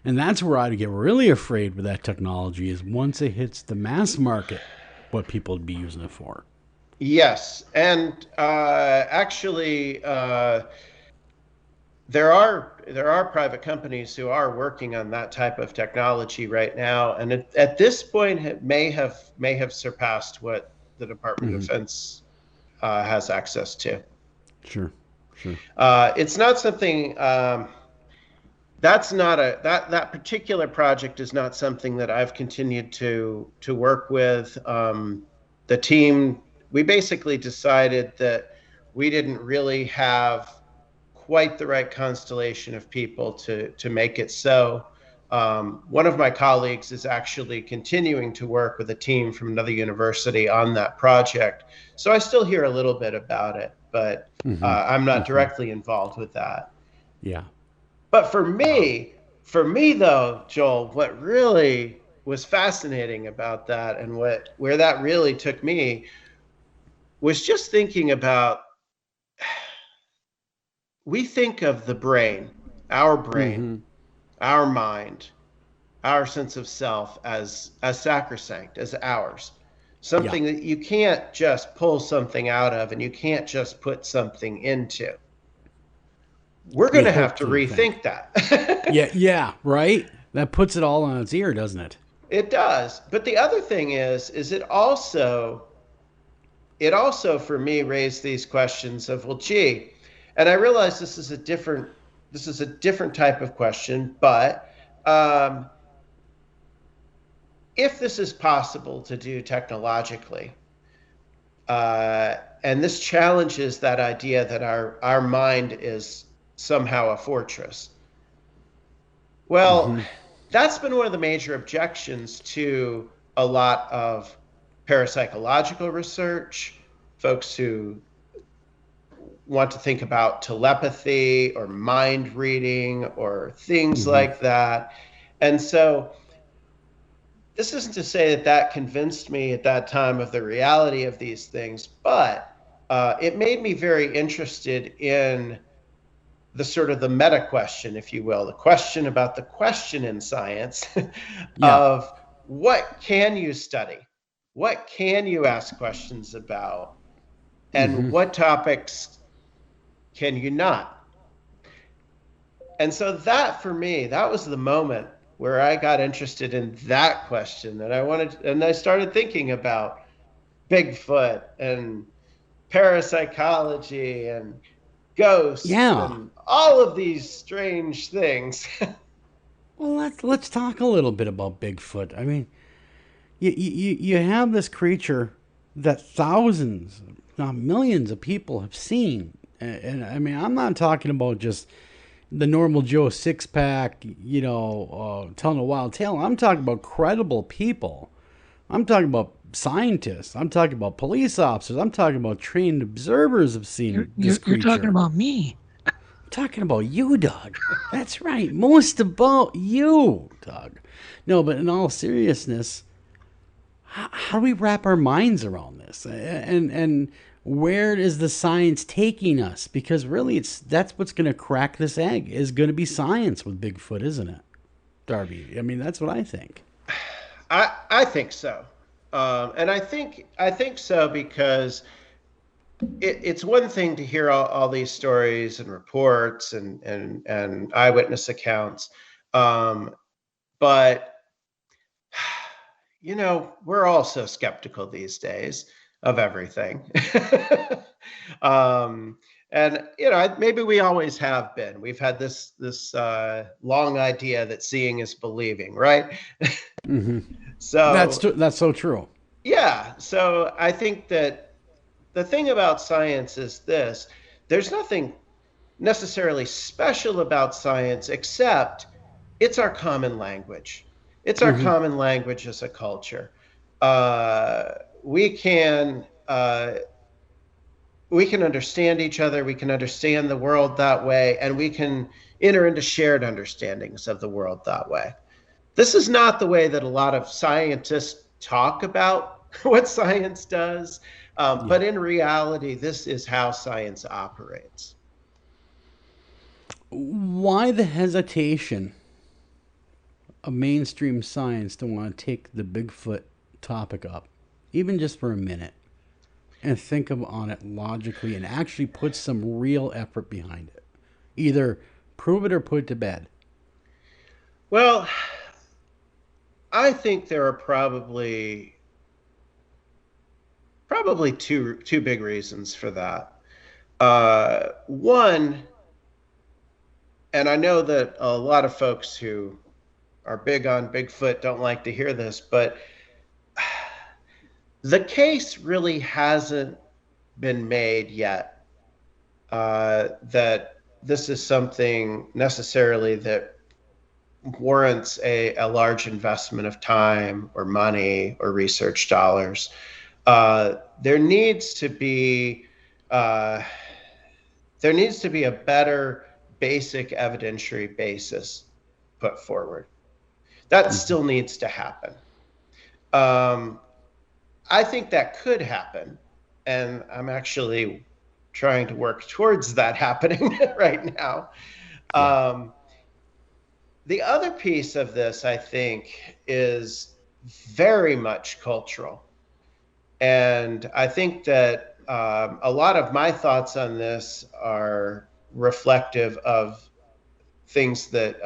And that's where I'd get really afraid with that technology is once it hits the mass market, what people would be using it for. Yes, and actually, there are private companies who are working on that type of technology right now, and at this point, it may have surpassed what the Department of Defense has access to. Sure. It's not something. That particular project is not something that I've continued to work with. The team, we basically decided that we didn't really have quite the right constellation of people to make it so. One of my colleagues is actually continuing to work with a team from another university on that project. So I still hear a little bit about it, but I'm not directly involved with that. Yeah. But for me though, Joel, what really was fascinating about that and where that really took me was just thinking about, we think of the brain, our mind, our sense of self as sacrosanct, as ours, something that you can't just pull something out of and you can't just put something into. We're going to have to rethink that. yeah, right? That puts it all on its ear, doesn't it? It does. But the other thing is it also for me raised these questions of, well, gee, and I realize this is a different type of question, but if this is possible to do technologically, and this challenges that idea that our mind is somehow a fortress. Well, that's been one of the major objections to a lot of parapsychological research, folks who want to think about telepathy or mind reading or things like that. And so this isn't to say that convinced me at that time of the reality of these things, but it made me very interested in the sort of the meta question, if you will, the question about the question in science of what can you study? What can you ask questions about? And what topics can you not? And so that, for me, that was the moment where I got interested in that question. And I started thinking about Bigfoot and parapsychology and ghosts and all of these strange things. Well, let's talk a little bit about Bigfoot. I mean, you have this creature that thousands, not millions of people have seen. And I mean, I'm not talking about just the normal Joe six-pack, telling a wild tale. I'm talking about credible people. I'm talking about scientists. I'm talking about police officers. I'm talking about trained observers have seen this creature. You're talking about me. I'm talking about you, Doug. That's right. Most about you, Doug. No, but in all seriousness, how do we wrap our minds around this? And where is the science taking us? Because really, that's what's going to crack this egg is going to be science with Bigfoot, isn't it, Darby? I mean, that's what I think. I think so. And I think so because it's one thing to hear all these stories and reports and eyewitness accounts. But, we're all so skeptical these days of everything. And, maybe we always have been. We've had this long idea that seeing is believing, right? So that's so true. Yeah. So I think that the thing about science is this: there's nothing necessarily special about science, except it's our common language. It's our common language as a culture. We can understand each other. We can understand the world that way, and we can enter into shared understandings of the world that way. This is not the way that a lot of scientists talk about what science does, but in reality, this is how science operates. Why the hesitation of mainstream science to want to take the Bigfoot topic up, even just for a minute, and think on it logically and actually put some real effort behind it? Either prove it or put it to bed. Well, I think there are probably two big reasons for that. One, and I know that a lot of folks who are big on Bigfoot don't like to hear this, but the case really hasn't been made yet that this is something necessarily that warrants a large investment of time or money or research dollars. There needs to be a better basic evidentiary basis put forward. That still needs to happen. I think that could happen, and I'm actually trying to work towards that happening right now. The other piece of this, I think, is very much cultural. And I think that a lot of my thoughts on this are reflective of things that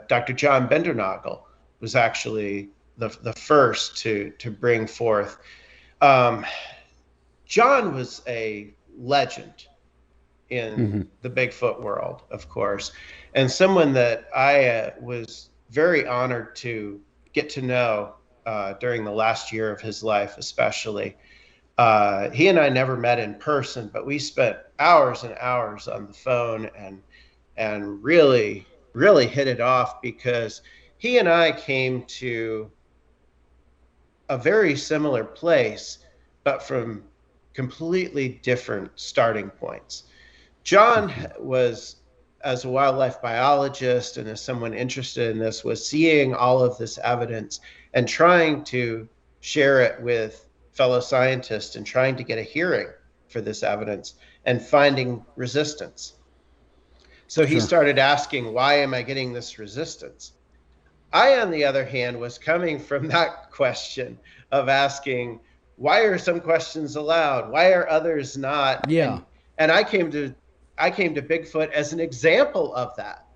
Dr. John Bendernagel was actually the first to bring forth. John was a legend in the Bigfoot world, of course, and someone that I was very honored to get to know during the last year of his life, especially. He and I never met in person, but we spent hours and hours on the phone and really, really hit it off, because he and I came to a very similar place, but from completely different starting points. John was, as a wildlife biologist and as someone interested in this, was seeing all of this evidence and trying to share it with fellow scientists and trying to get a hearing for this evidence and finding resistance. So he started asking, why am I getting this resistance? I, on the other hand, was coming from that question of asking, why are some questions allowed? Why are others not? Yeah. And I came to Bigfoot as an example of that.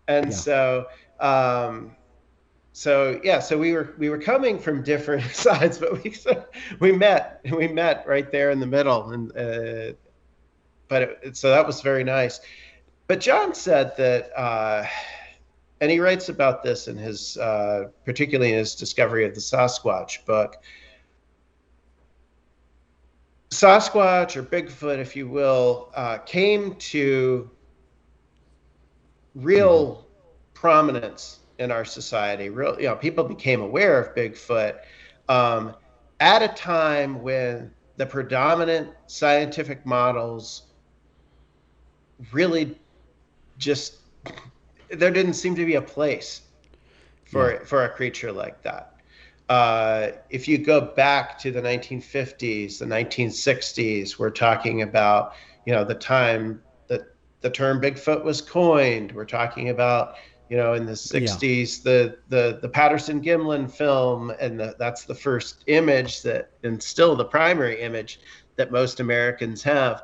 And so we were coming from different sides, but we met right there in the middle. And so that was very nice. But John said that, and he writes about this in his, particularly in his Discovery of the Sasquatch book. Sasquatch, or Bigfoot, if you will, came to real prominence in our society. People became aware of Bigfoot at a time when the predominant scientific models really just, there didn't seem to be a place for a creature like that. If you go back to the 1950s, the 1960s, we're talking about, the time that the term Bigfoot was coined. We're talking about, in the 60s, the Patterson-Gimlin film, and that's the first image that, and still the primary image that most Americans have.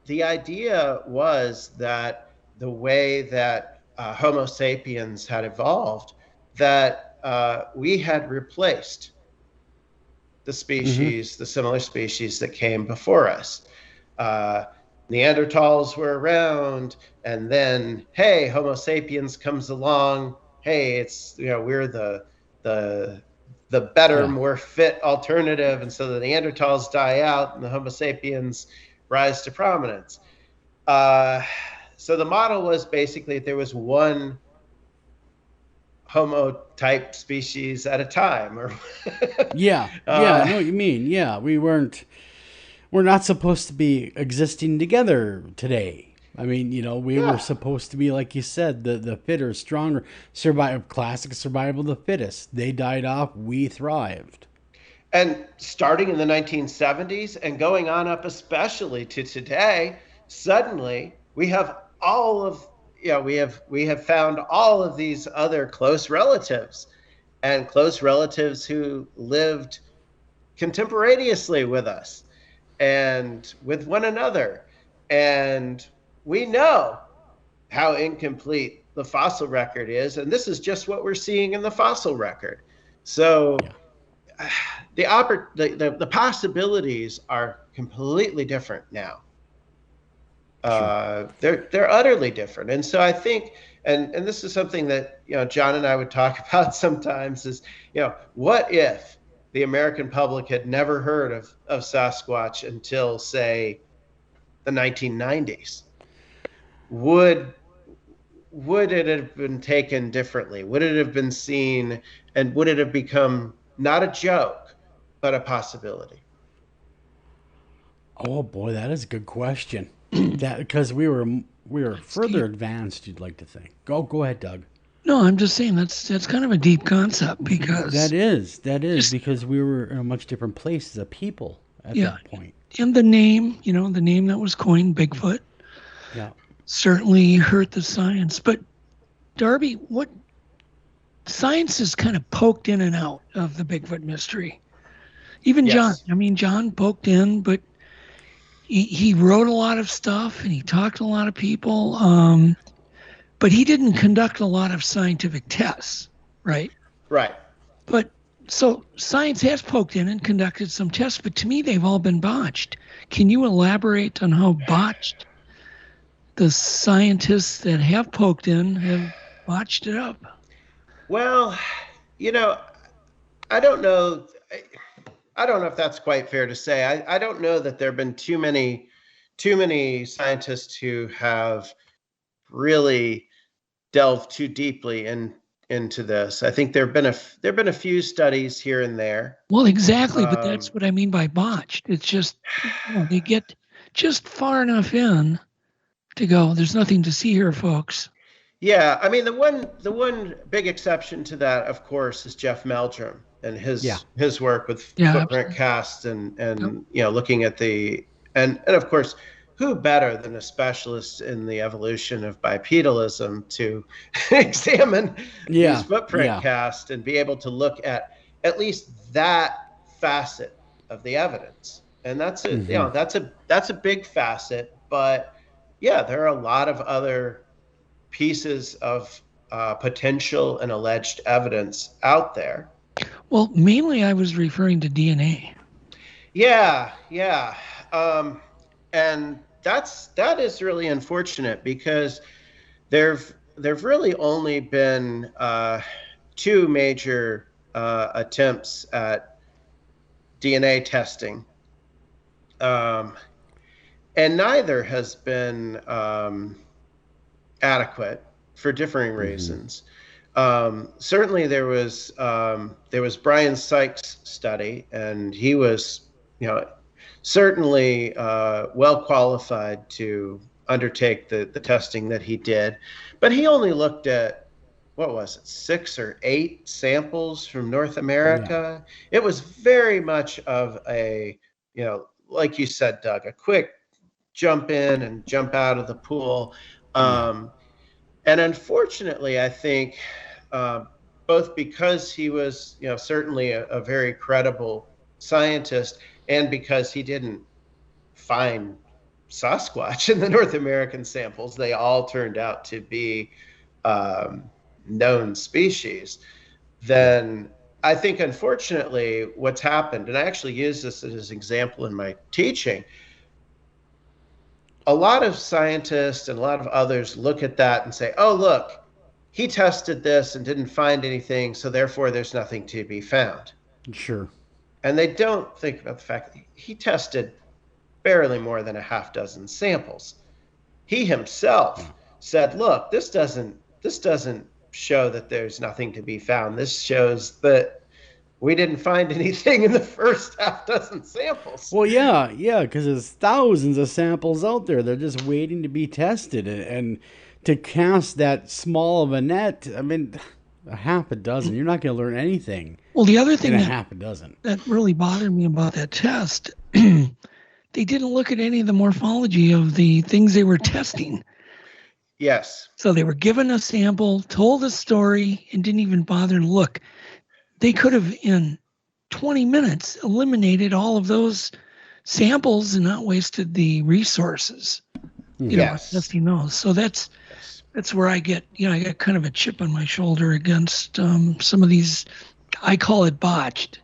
The idea was that the way that Homo sapiens had evolved, that we had replaced the species, the similar species that came before us. Neanderthals were around, and then, hey, Homo sapiens comes along. Hey, it's, we're the better, more fit alternative, and so the Neanderthals die out, and the Homo sapiens rise to prominence. So the model was basically there was one Homo type species at a time, or yeah, I know what you mean. Yeah, we're not supposed to be existing together today. I mean, we were supposed to be, like you said, the fitter, stronger, classic survival of the fittest. They died off, we thrived. And starting in the 1970s and going on up especially to today, suddenly we have we have found all of these other close relatives, and close relatives who lived contemporaneously with us and with one another. And we know how incomplete the fossil record is, and this is just what we're seeing in the fossil record. So the possibilities are completely different now. They're utterly different. And so I think, and this is something that John and I would talk about sometimes, is what if the American public had never heard of Sasquatch until, say, the 1990s? Would it have been taken differently? Would it have been seen, and would it have become not a joke, but a possibility? Oh boy, that is a good question. That because we were further advanced, you'd like to think. Go ahead, Doug. No, I'm just saying that's kind of a deep concept, because that is because we were in a much different place as a people at that point. And the name that was coined, Bigfoot, certainly hurt the science. But Darby, what science has kind of poked in and out of the Bigfoot mystery. Even John. I mean, John poked in, but he wrote a lot of stuff and he talked to a lot of people. But he didn't conduct a lot of scientific tests, right? Right. But so science has poked in and conducted some tests, but to me, they've all been botched. Can you elaborate on how botched the scientists that have poked in have botched it up? Well, I don't know. I don't know if that's quite fair to say. I don't know that there have been too many scientists who have really delved too deeply into this. I think there've been a few studies here and there. Well, exactly, but that's what I mean by botched. It's just they get just far enough in to go, there's nothing to see here, folks. Yeah, I mean, the one big exception to that, of course, is Jeff Meldrum and his work with footprint casts and looking at and of course, who better than a specialist in the evolution of bipedalism to examine these footprint casts and be able to look at least that facet of the evidence. And that's that's a big facet, but there are a lot of other pieces of potential and alleged evidence out there. Well, mainly I was referring to DNA. And that is really unfortunate, because there've really only been two major attempts at DNA testing, and neither has been adequate for differing reasons. Certainly there was Brian Sykes' study, and he was certainly well qualified to undertake the testing that he did, but he only looked at, what was it, 6 or 8 samples from North America. It was very much of a, like you said, Doug, a quick jump in and jump out of the pool. And unfortunately, I think both because he was, certainly a very credible scientist, and because he didn't find Sasquatch in the North American samples, they all turned out to be known species. Then I think, unfortunately, what's happened, and I actually use this as an example in my teaching, a lot of scientists and a lot of others look at that and say, oh, look, he tested this and didn't find anything, so therefore there's nothing to be found. Sure. And they don't think about the fact that he tested barely more than a half dozen samples. He himself said, look, this doesn't show that there's nothing to be found. This shows that we didn't find anything in the first half dozen samples. Well, yeah, because there's thousands of samples out there. They're just waiting to be tested. And to cast that small of a net, I mean, a half a dozen, you're not going to learn anything. Well, the other thing in a half a dozen that really bothered me about that test, they didn't look at any of the morphology of the things they were testing. Yes. So they were given a sample, told a story, and didn't even bother to look. They could have, in 20 minutes, eliminated all of those samples and not wasted the resources, testing those. So that's where I get, I got kind of a chip on my shoulder against some of these. I call it botched.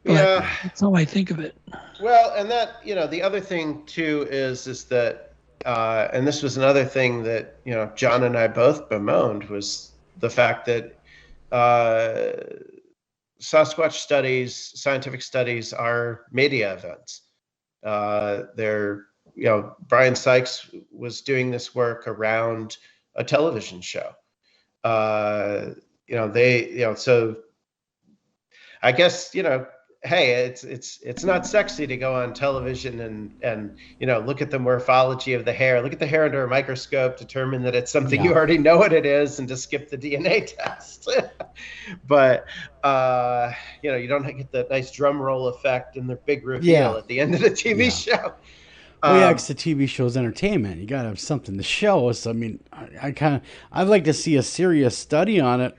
But that's how I think of it. Well, and that, the other thing too is that, and this was another thing that, John and I both bemoaned, was the fact that Sasquatch studies, scientific studies, are media events. Brian Sykes was doing this work around a television show. So I guess, hey, it's not sexy to go on television and look at the morphology of the hair, look at the hair under a microscope, determine that it's something you already know what it is, and to skip the DNA test. But you don't get the nice drum roll effect and the big reveal at the end of the TV show. Well, because the TV show's entertainment. You got to have something to show us. I mean, I'd like to see a serious study on it,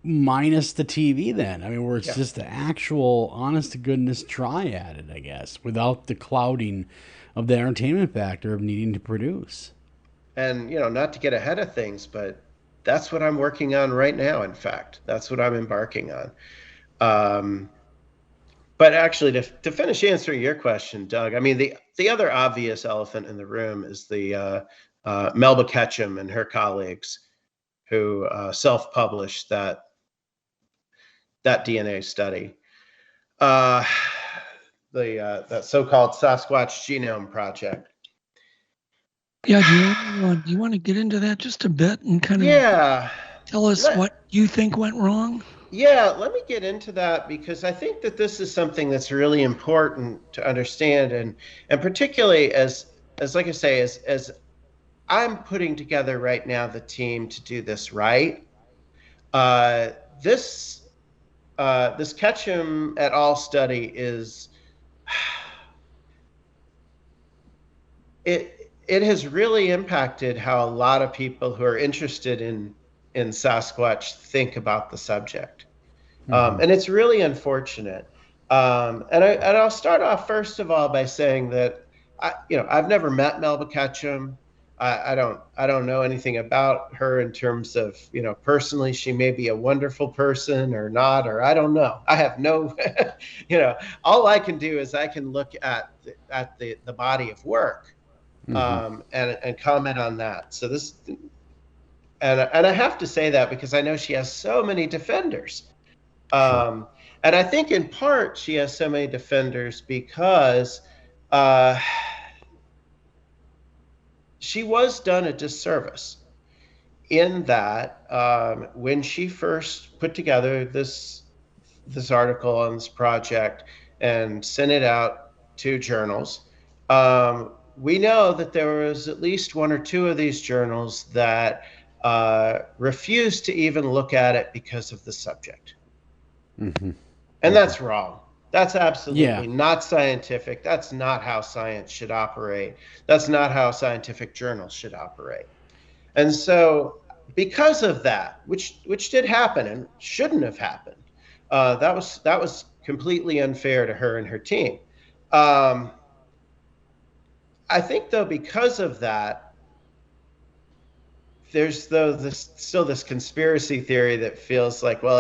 minus the TV then. I mean, where it's just the actual honest to goodness try at it, I guess, without the clouding of the entertainment factor of needing to produce. And, not to get ahead of things, but that's what I'm working on right now. In fact, that's what I'm embarking on. But actually, to finish answering your question, Doug, I mean, the other obvious elephant in the room is the Melba Ketchum and her colleagues who self-published that DNA study, that so-called Sasquatch Genome Project. Yeah, do you want to get into that just a bit and kind of tell us what you think went wrong? Yeah, let me get into that, because I think that this is something that's really important to understand, and particularly as like I say, as I'm putting together right now the team to do this right. This Ketchum et al. Study is it has really impacted how a lot of people who are interested in Sasquatch think about the subject. And it's really unfortunate. And I'll start off first of all by saying that I've never met Melba Ketchum. I don't know anything about her in terms of, personally, she may be a wonderful person or not, or I don't know. I have no, all I can do is I can look at the body of work, and comment on that. So this, and I have to say that because I know she has so many defenders. And I think in part she has so many defenders because she was done a disservice in that when she first put together this article on this project and sent it out to journals, we know that there was at least one or two of these journals that refused to even look at it because of the subject. And that's wrong. That's absolutely not scientific. That's not how science should operate. That's not how scientific journals should operate. And so because of that, which did happen and shouldn't have happened, that was completely unfair to her and her team. I think, though, because of that, there's still this conspiracy theory that feels like, well,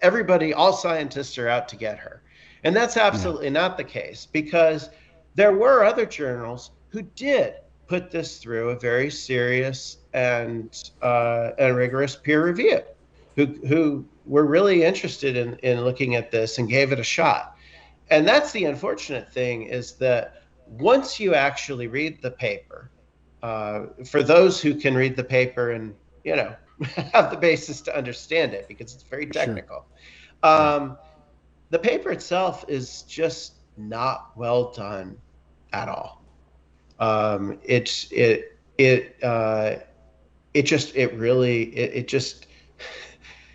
everybody, all scientists are out to get her. And that's absolutely not the case, because there were other journals who did put this through a very serious and rigorous peer review, who were really interested in looking at this and gave it a shot. And that's the unfortunate thing, is that once you actually read the paper, for those who can read the paper and have the basis to understand it because it's very technical. The paper itself is just not well done at all.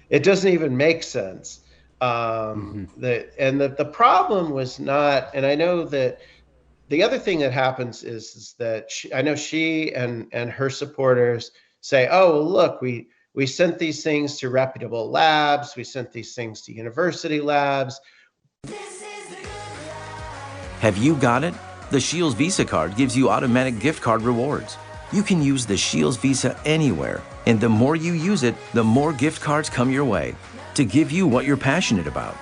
It doesn't even make sense. The problem was not, and I know that the other thing that happens is that I know she and her supporters say, oh, well, look, we sent these things to reputable labs. We sent these things to university labs. Have you got it? The Shields Visa card gives you automatic gift card rewards. You can use the Shields Visa anywhere, and the more you use it, the more gift cards come your way to give you what you're passionate about,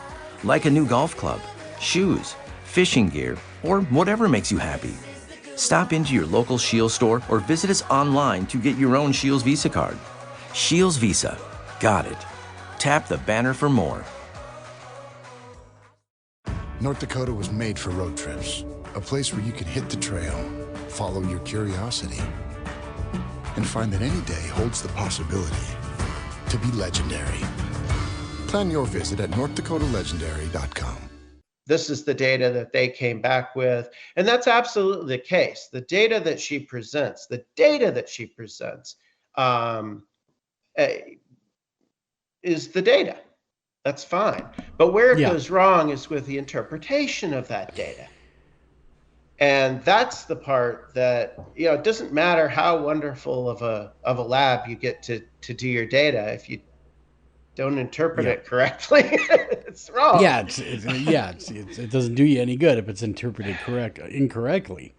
like a new golf club, shoes, fishing gear, or whatever makes you happy. Stop into your local Shields store or visit us online to get your own Shields Visa card. Shields Visa. Got it. Tap the banner for more. North Dakota was made for road trips. A place where you can hit the trail, follow your curiosity, and find that any day holds the possibility to be legendary. Plan your visit at NorthDakotaLegendary.com. This is the data that they came back with, and that's absolutely the case. The data that she presents, is the data. That's fine. But where it goes wrong is with the interpretation of that data. And that's the part that, it doesn't matter how wonderful of a lab you get to do your data. If you don't interpret it correctly, it's wrong. It doesn't do you any good if it's interpreted incorrectly.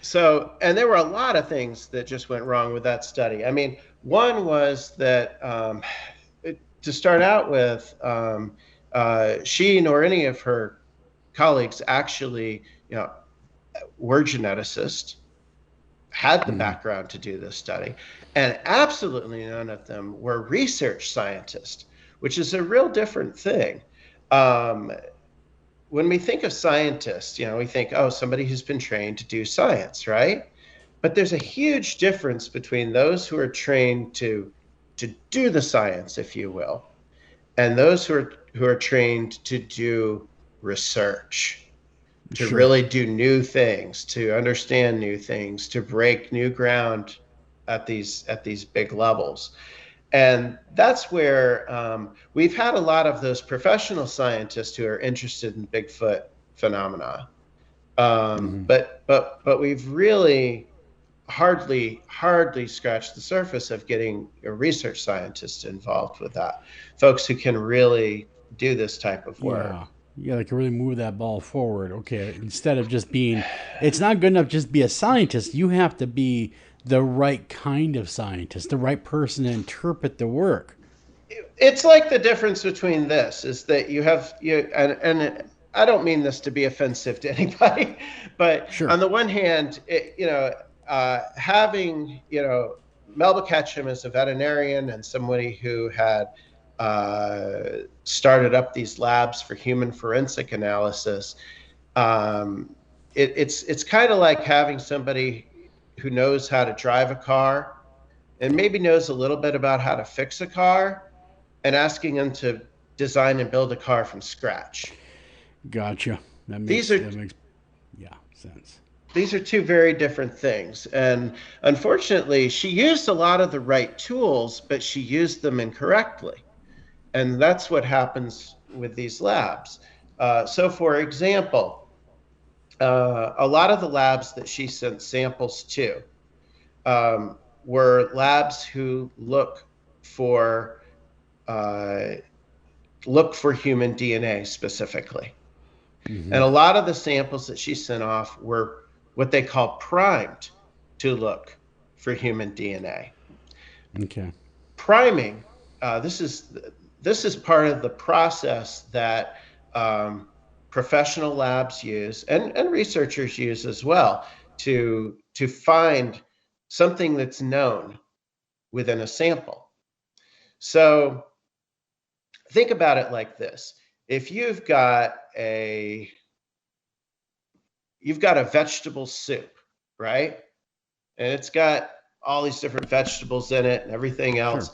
So, and there were a lot of things that just went wrong with that study. I mean, one was that to start out with, she nor any of her colleagues actually, were geneticists, had the background to do this study, and absolutely none of them were research scientists, which is a real different thing. When we think of scientists, we think, oh, somebody who's been trained to do science, right? But there's a huge difference between those who are trained to do the science, if you will, and those who are trained to do research, to really do new things, to understand new things, to break new ground at these big levels. And that's where we've had a lot of those professional scientists who are interested in Bigfoot phenomena. But we've really hardly scratched the surface of getting a research scientist involved with that. Folks who can really do this type of work. Yeah, they can really move that ball forward. Okay, instead of just being, it's not good enough just to be a scientist. You have to be the right kind of scientist, the right person to interpret the work. It's like the difference between this is that and I don't mean this to be offensive to anybody, but on the one hand, having, Melba Ketchum as a veterinarian and somebody who had started up these labs for human forensic analysis, it's kind of like having somebody who knows how to drive a car and maybe knows a little bit about how to fix a car and asking them to design and build a car from scratch. Gotcha. That makes sense. These are two very different things. And unfortunately, she used a lot of the right tools, but she used them incorrectly. And that's what happens with these labs. So for example, a lot of the labs that she sent samples to were labs who look for human DNA specifically. And a lot of the samples that she sent off were what they call primed to look for human DNA. Okay. Priming, this is part of the process that professional labs use and researchers use as well to find something that's known within a sample. So think about it like this. If you've got a vegetable soup, right? And it's got all these different vegetables in it and everything else.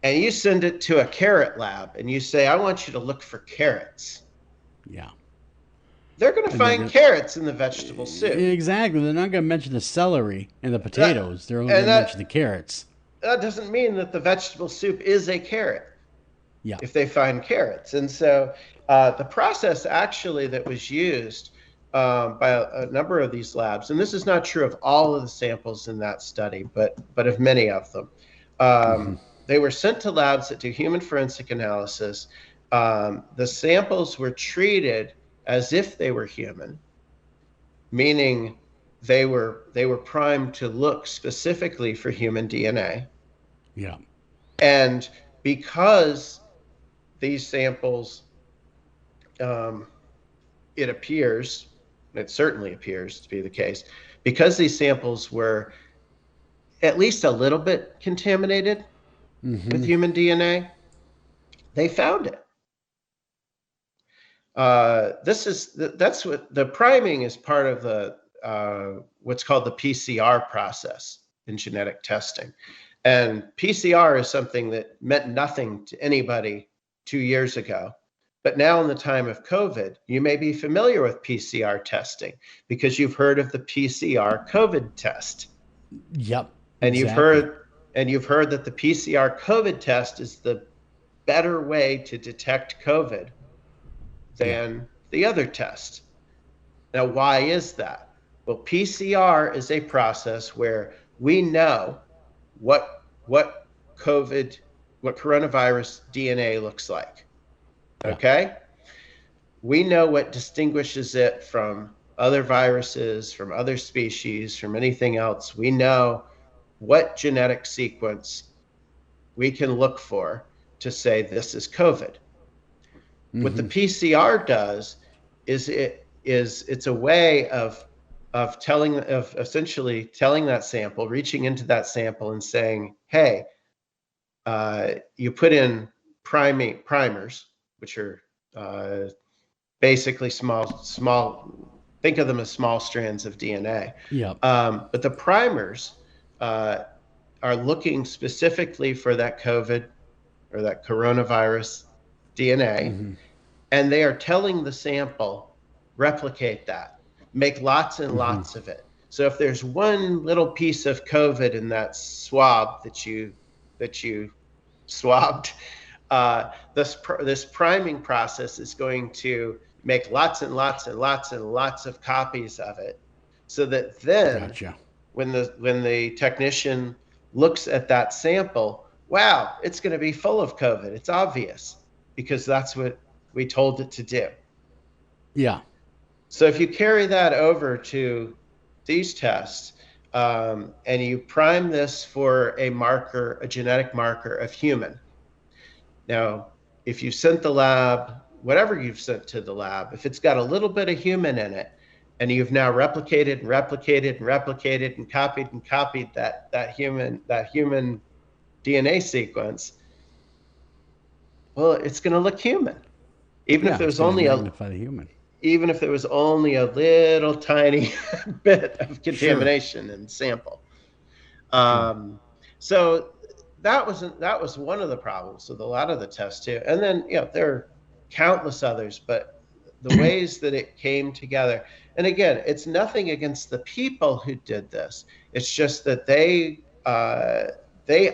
and you send it to a carrot lab and you say, I want you to look for carrots. Yeah. They're going to find carrots in the vegetable soup. Exactly. They're not going to mention the celery and the potatoes. They're only going to mention the carrots. That doesn't mean that the vegetable soup is a carrot. Yeah. If they find carrots. And so the process actually that was used by a number of these labs, and this is not true of all of the samples in that study, but of many of them. They were sent to labs that do human forensic analysis. The samples were treated as if they were human, meaning they were primed to look specifically for human DNA. Yeah. And because these samples, it certainly appears to be the case, because these samples were at least a little bit contaminated with human DNA, they found it. That's what the priming is part of the what's called the PCR process in genetic testing. And PCR is something that meant nothing to anybody 2 years ago. But now in the time of COVID, you may be familiar with PCR testing because you've heard of the PCR COVID test. Yep. And exactly. you've heard that the PCR COVID test is the better way to detect COVID than the other test. Now, why is that? Well, PCR is a process where we know what coronavirus DNA looks like. Okay? We know what distinguishes it from other viruses, from other species, from anything else. We know what genetic sequence we can look for to say this is COVID. What the PCR does is it's a way of essentially telling that sample, reaching into that sample and saying, hey, you put in primers, which are basically small, think of them as small strands of DNA. Yeah. But the primers are looking specifically for that COVID or that coronavirus DNA, and they are telling the sample, replicate that, make lots and lots of it. So if there's one little piece of COVID in that swab that you swabbed, this priming process is going to make lots and lots and lots and lots of copies of it, so that then when the technician looks at that sample, wow, it's going to be full of COVID. It's obvious because that's what we told it to do. Yeah. So if you carry that over to these tests, and you prime this for a genetic marker of human. Now, if you sent the lab, whatever you've sent to the lab, if it's got a little bit of human in it, and you've now replicated and copied that human DNA sequence, well, it's going to look human, even if there was only even if there was only a little tiny bit of contamination in the sample. So that was one of the problems with a lot of the tests too. And then, there are countless others, but the ways that it came together. And again, it's nothing against the people who did this. It's just that they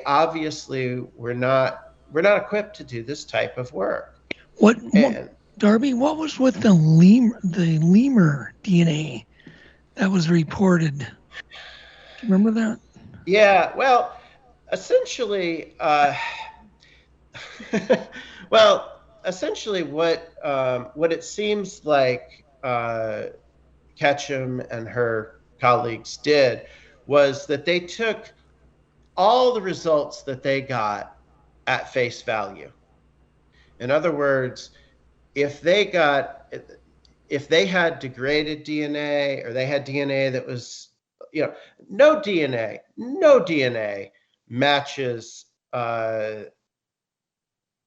obviously were not equipped to do this type of work. Darby, what was with the lemur DNA that was reported? Do you remember that? Yeah, well, essentially, what it seems like Ketchum and her colleagues did was that they took all the results that they got at face value. In other words, if they had degraded DNA, or they had DNA that was, no DNA matches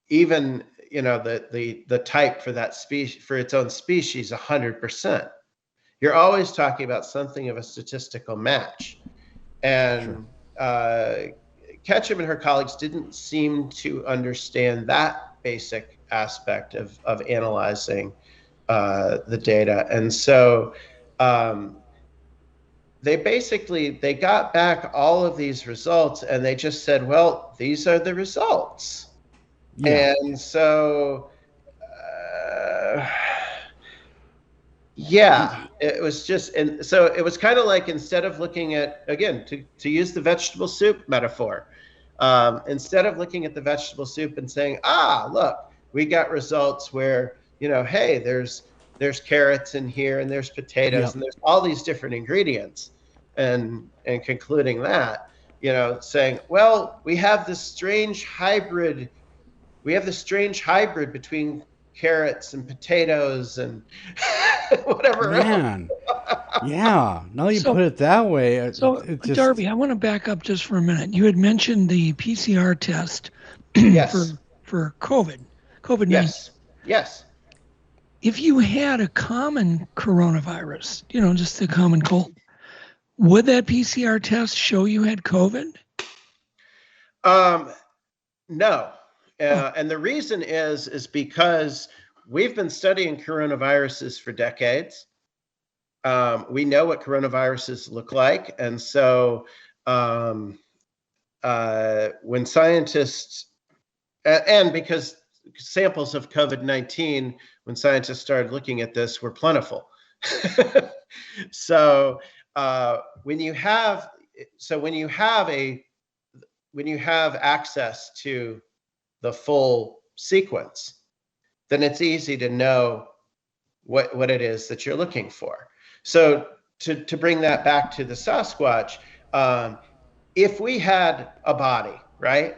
even the type for that species, for its own species, 100%. You're always talking about something of a statistical match. And Ketchum and her colleagues didn't seem to understand that basic aspect of analyzing the data. And so they got back all of these results, and they just said, well, these are the results. Yeah. And so yeah, it was just, and so it was kind of like, instead of looking at, again, to use the vegetable soup metaphor, instead of looking at the vegetable soup and saying, look, we got results where, hey, there's carrots in here, and there's potatoes, and there's all these different ingredients, and concluding that, saying, well, we have this strange hybrid between carrots and potatoes and whatever else. Yeah, now that you put it that way, it just... Darby, I want to back up just for a minute. You had mentioned the PCR test for COVID-19. Yes. If you had a common coronavirus, just a common cold, would that PCR test show you had COVID? No. And the reason is because we've been studying coronaviruses for decades. We know what coronaviruses look like. And so when scientists, and because samples of COVID-19, when scientists started looking at this, were plentiful. So when you have access to the full sequence, then it's easy to know what it is that you're looking for. So to bring that back to the Sasquatch, if we had a body, right?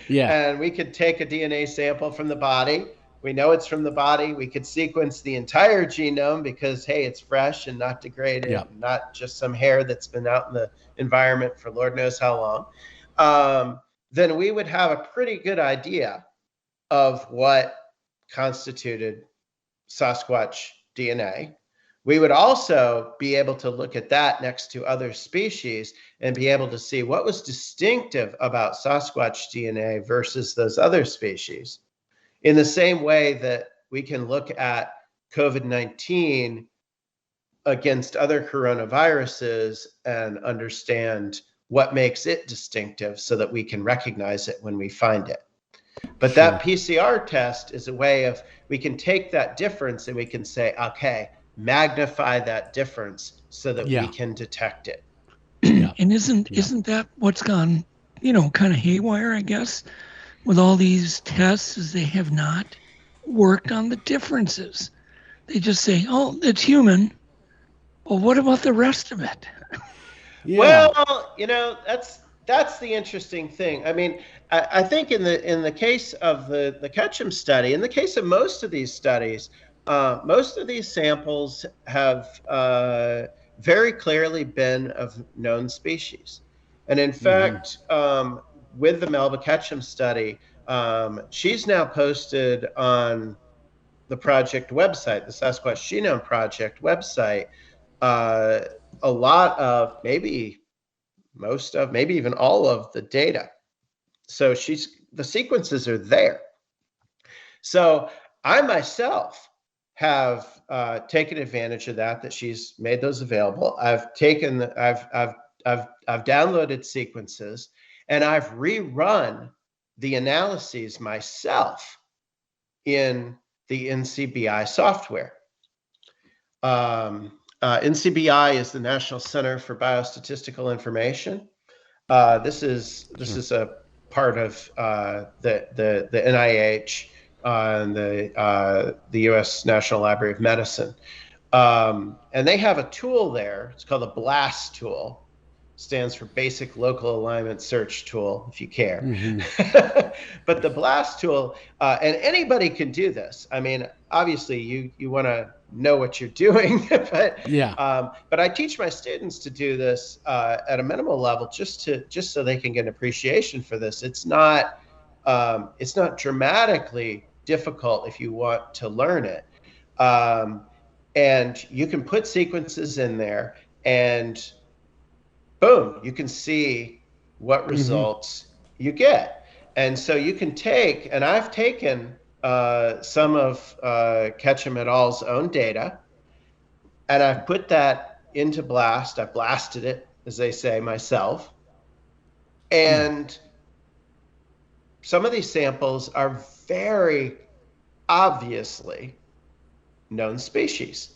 Yeah. And we could take a DNA sample from the body. We know it's from the body. We could sequence the entire genome because, hey, it's fresh and not degraded, not just some hair that's been out in the environment for Lord knows how long. Then we would have a pretty good idea of what constituted Sasquatch DNA. We would also be able to look at that next to other species and be able to see what was distinctive about Sasquatch DNA versus those other species. In the same way that we can look at COVID-19 against other coronaviruses and understand what makes it distinctive so that we can recognize it when we find it. But that PCR test is a way of, we can take that difference and we can say, okay, magnify that difference so that we can detect it. And isn't that what's gone, kind of haywire, I guess, with all these tests, is they have not worked on the differences. They just say, oh, it's human. Well, what about the rest of it? Well, that's the interesting thing. I mean, I think in the case of the Ketchum study, in the case of most of these studies, most of these samples have very clearly been of known species. And in fact, with the Melba Ketchum study, she's now posted on the project website, the Sasquatch Genome Project website, a lot of, maybe most of, maybe even all of the data. So the sequences are there. So I myself have taken advantage of that she's made those available. I've downloaded sequences, and I've rerun the analyses myself in the NCBI software. NCBI is the National Center for Biostatistical Information. This is a part of the NIH and the U.S. National Library of Medicine. And they have a tool there. It's called the BLAST tool. Stands for Basic Local Alignment Search Tool, if you care. But the BLAST tool, and anybody can do this. I mean, obviously you want to know what you're doing, but I teach my students to do this at a minimal level, just so they can get an appreciation for this. It's not dramatically difficult if you want to learn it, and you can put sequences in there, and boom, you can see what results you get. And so you can take, and I've taken some of Ketchum et al.'s own data, and I've put that into BLAST. I blasted it, as they say, myself. And some of these samples are very obviously known species.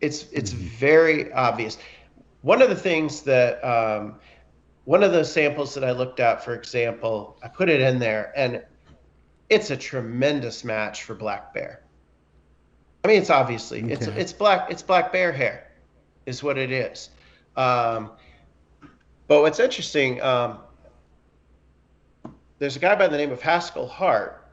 It's very obvious. One of the things that, one of the samples that I looked at, for example, I put it in there, and it's a tremendous match for black bear. I mean, it's obviously, it's black bear hair is what it is. But what's interesting, there's a guy by the name of Haskell Hart.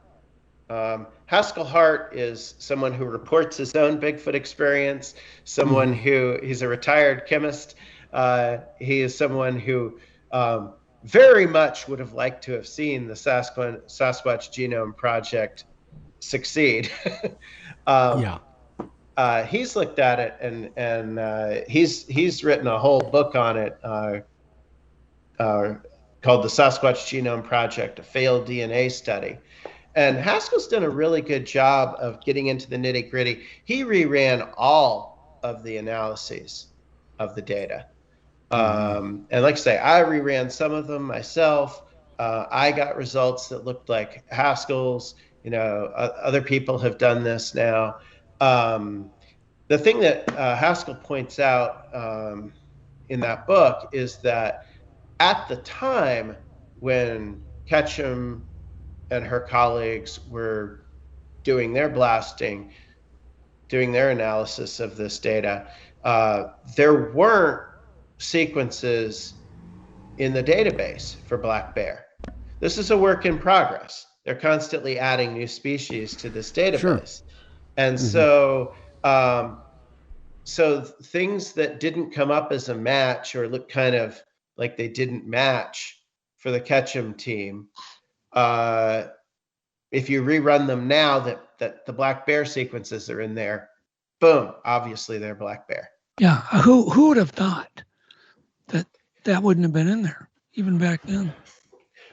Haskell Hart is someone who reports his own Bigfoot experience, someone who, he's a retired chemist. He is someone who very much would have liked to have seen the Sasquatch Genome Project succeed. He's looked at it, and he's written a whole book on it called The Sasquatch Genome Project, a failed DNA study. And Haskell's done a really good job of getting into the nitty gritty. He reran all of the analyses of the data. And like I say, I reran some of them myself. I got results that looked like Haskell's. You know, other people have done this now. The thing that Haskell points out in that book is that at the time when Ketchum and her colleagues were doing their blasting, doing their analysis of this data, there weren't sequences in the database for black bear. This is a work in progress. They're constantly adding new species to this database. And so, so things that didn't come up as a match or look kind of like they didn't match for the Ketchum team, if you rerun them now that the black bear sequences are in there, boom, obviously they're black bear. Yeah, who would have thought that wouldn't have been in there even back then?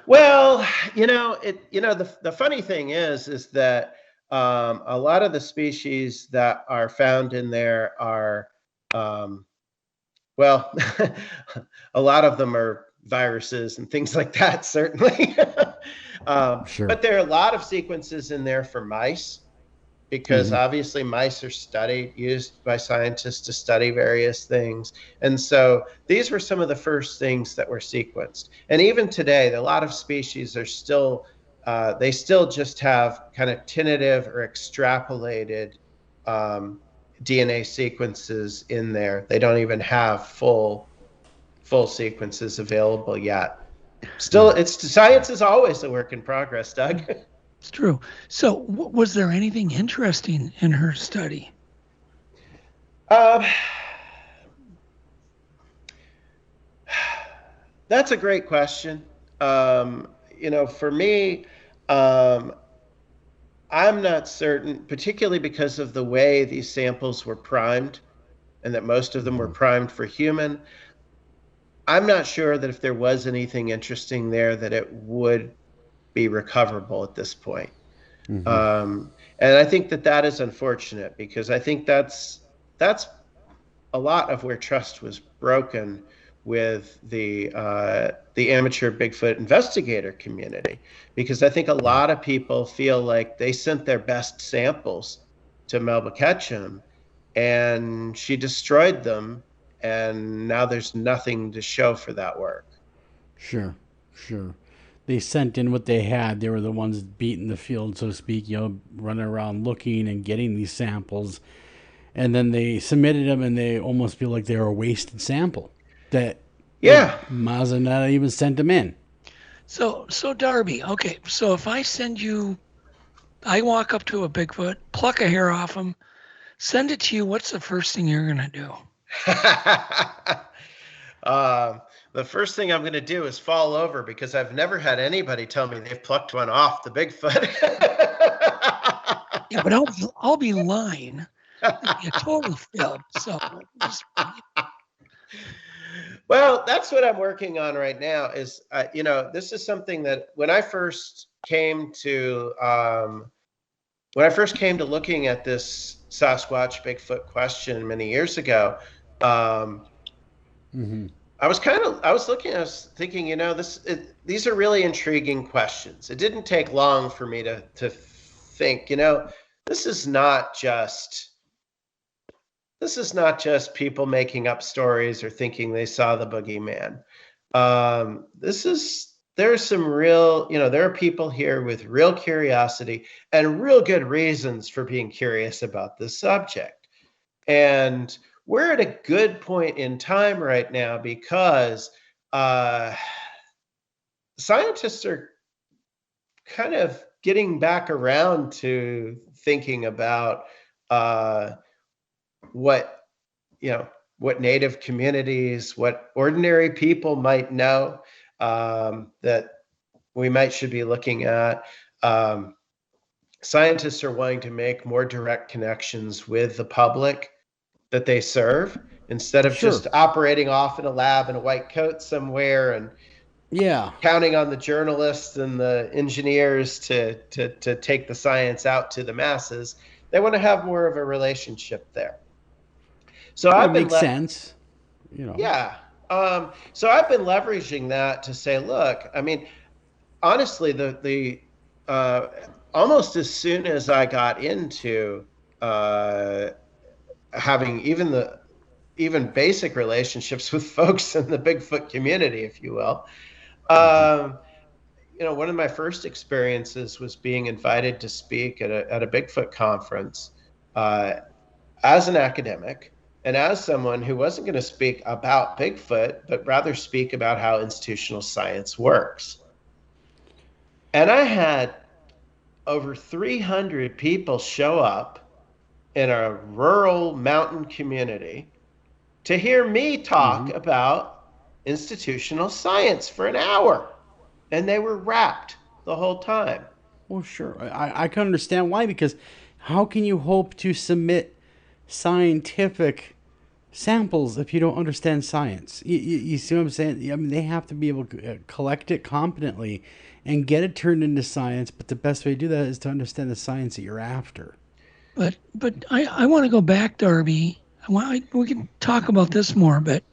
Well, the funny thing is that a lot of the species that are found in there are, well, a lot of them are viruses and things like that, certainly. But there are a lot of sequences in there for mice, because obviously mice are used by scientists to study various things. And so these were some of the first things that were sequenced. And even today, a lot of species are still, they still just have kind of tentative or extrapolated DNA sequences in there. They don't even have full sequences available yet. Still, science is always a work in progress, Doug. It's true. So was there anything interesting in her study? That's a great question. For me, I'm not certain, particularly because of the way these samples were primed and that most of them were primed for human. I'm not sure that if there was anything interesting there that it would be recoverable at this point. And I think that is unfortunate, because I think that's a lot of where trust was broken with the amateur Bigfoot investigator community, because I think a lot of people feel like they sent their best samples to Melba Ketchum and she destroyed them, and now there's nothing to show for that work. Sure. They sent in what they had. They were the ones beating the field, so to speak, running around looking and getting these samples. And then they submitted them, and they almost feel like they were a wasted sample. Mazza not even sent them in. So Darby, okay, so if I send you, I walk up to a Bigfoot, pluck a hair off him, send it to you, what's the first thing you're going to do? The first thing I'm going to do is fall over, because I've never had anybody tell me they've plucked one off the Bigfoot. Yeah, but I'll be lying. You totally failed. So Well, that's what I'm working on right now. Is this is something that when I first came to looking at this Sasquatch Bigfoot question many years ago, I was thinking, these are really intriguing questions. It didn't take long for me to think, this is not just people making up stories or thinking they saw the boogeyman. There's some real, there are people here with real curiosity and real good reasons for being curious about this subject. And we're at a good point in time right now because scientists are kind of getting back around to thinking about what native communities, what ordinary people might know that we should be looking at. Scientists are wanting to make more direct connections with the public that they serve instead of just operating off in a lab in a white coat somewhere and counting on the journalists and the engineers to take the science out to the masses. They want to have more of a relationship there. So that makes sense. Yeah. So I've been leveraging that to say, look, I mean, honestly, the almost as soon as I got into having even basic relationships with folks in the Bigfoot community, if you will, one of my first experiences was being invited to speak at a Bigfoot conference as an academic. And as someone who wasn't going to speak about Bigfoot, but rather speak about how institutional science works. And I had over 300 people show up in a rural mountain community to hear me talk about institutional science for an hour. And they were rapt the whole time. Well, sure. I can understand why, because how can you hope to submit scientific samples if you don't understand science? You see what I'm saying? I mean, they have to be able to collect it competently and get it turned into science, but the best way to do that is to understand the science that you're after. But I want to go back, Darby. We can talk about this more, but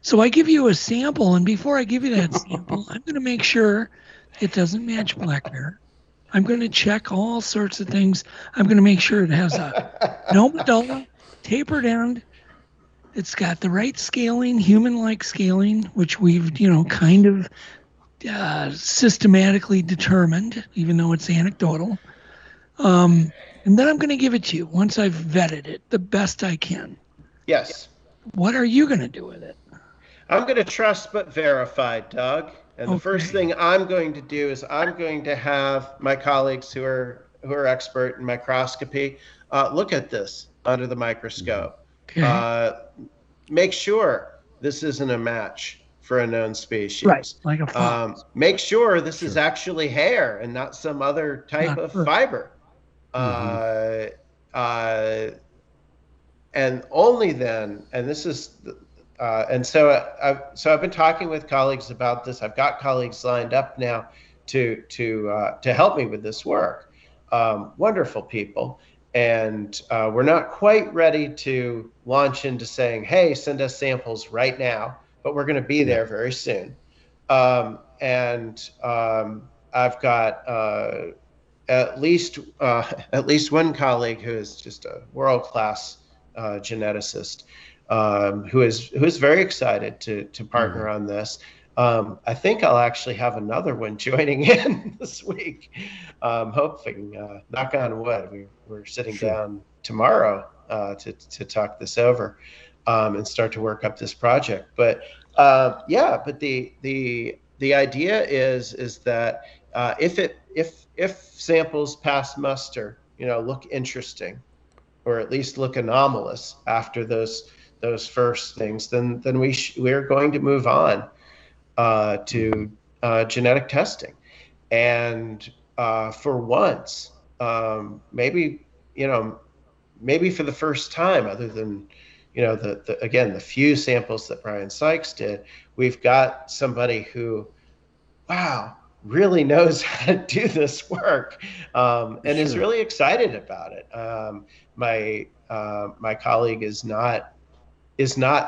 so I give you a sample, and before I give you that sample, I'm going to make sure it doesn't match black bear. I'm going to check all sorts of things. I'm going to make sure it has no medulla, tapered end. It's got the right scaling, human-like scaling, which we've, kind of systematically determined, even though it's anecdotal. And then I'm going to give it to you once I've vetted it the best I can. Yes. What are you going to do with it? I'm going to trust but verify, Doug. And the first thing I'm going to do is I'm going to have my colleagues who are expert in microscopy look at this under the microscope. Okay. Make sure this isn't a match for a known species. Right, like a fox. Make sure this is actually hair and not some other type of fiber. And only then, and this is, and so I've been talking with colleagues about this. I've got colleagues lined up now to help me with this work. Wonderful people. And we're not quite ready to launch into saying, hey, send us samples right now, but we're going to be there very soon. I've got at least one colleague who is just a world-class geneticist who is very excited to partner on this. I think I'll actually have another one joining in this week. Hoping, knock on wood, we're sitting down tomorrow to talk this over and start to work up this project. But the idea is that if samples pass muster, look interesting, or at least look anomalous after those first things, then we're going to move on to genetic testing. And for once, maybe for the first time, other than the few samples that Brian Sykes did, we've got somebody who, wow, really knows how to do this work, and is really excited about it. My colleague is not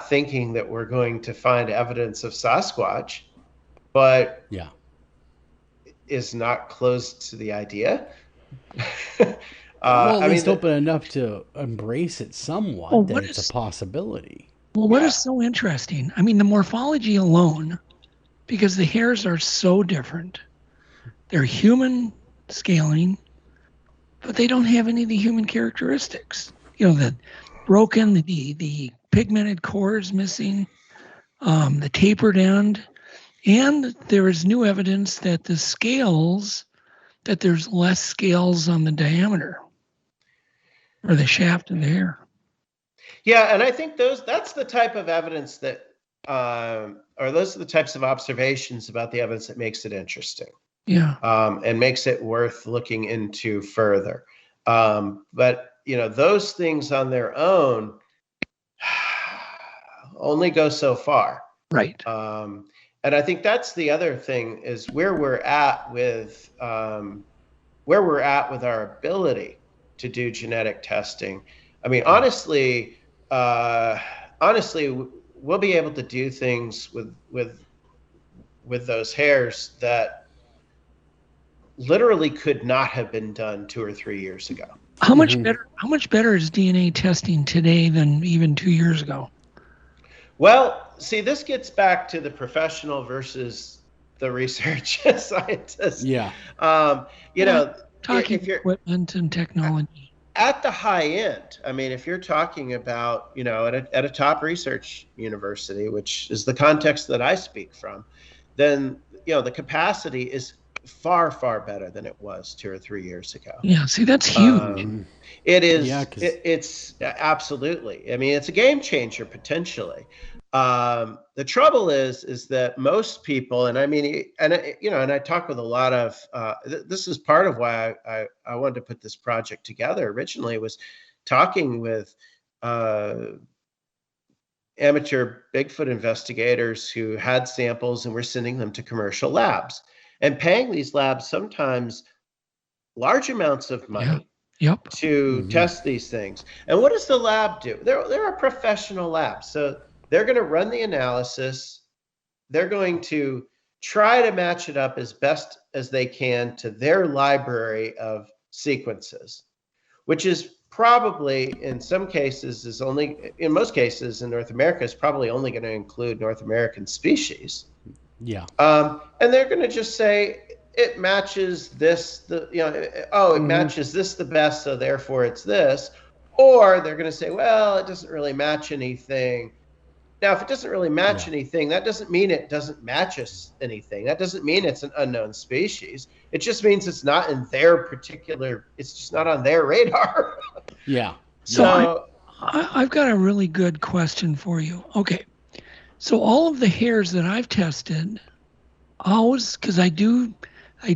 thinking that we're going to find evidence of Sasquatch, but is not closed to the idea. Well, at least open enough to embrace it somewhat, that it's a possibility. Well, what is so interesting, I mean, the morphology alone, because the hairs are so different. They're human scaling, but they don't have any of the human characteristics. The broken, the pigmented core is missing, the tapered end, and there is new evidence that the scales, that there's less scales on the diameter or the shaft of the hair. Yeah, and I think that's the type of evidence that, or those are the types of observations about the evidence that makes it interesting. Yeah. And makes it worth looking into further. But those things on their own only go so far. Right. And I think that's the other thing, is where we're at with our ability to do genetic testing. I mean, honestly, we'll be able to do things with those hairs that literally could not have been done 2 or 3 years ago. How much better? How much better is DNA testing today than even 2 years ago? Well, see, this gets back to the professional versus the research scientist. Yeah. Talking equipment and technology. At the high end, I mean, if you're talking about, at a top research university, which is the context that I speak from, then, the capacity is far, far better than it was 2 or 3 years ago. Yeah, see, that's huge. It is. Yeah, it's absolutely. I mean, it's a game changer potentially. The trouble is that most people, and I mean, and I talk with a lot of. This is part of why I wanted to put this project together. Originally, was talking with amateur Bigfoot investigators who had samples and were sending them to commercial labs and paying these labs sometimes large amounts of money. To test these things. And what does the lab do? They're a professional lab. So they're going to run the analysis. They're going to try to match it up as best as they can to their library of sequences, which is probably in most cases in North America is probably only going to include North American species. Yeah. And they're going to just say, it matches this, it matches this the best, so therefore it's this. Or they're going to say, well, it doesn't really match anything. Now, if it doesn't really match anything, that doesn't mean it doesn't match us anything. That doesn't mean it's an unknown species. It just means it's not in their particular, it's just not on their radar. Yeah. So I've got a really good question for you. Okay. So all of the hairs that I've tested, always, because I do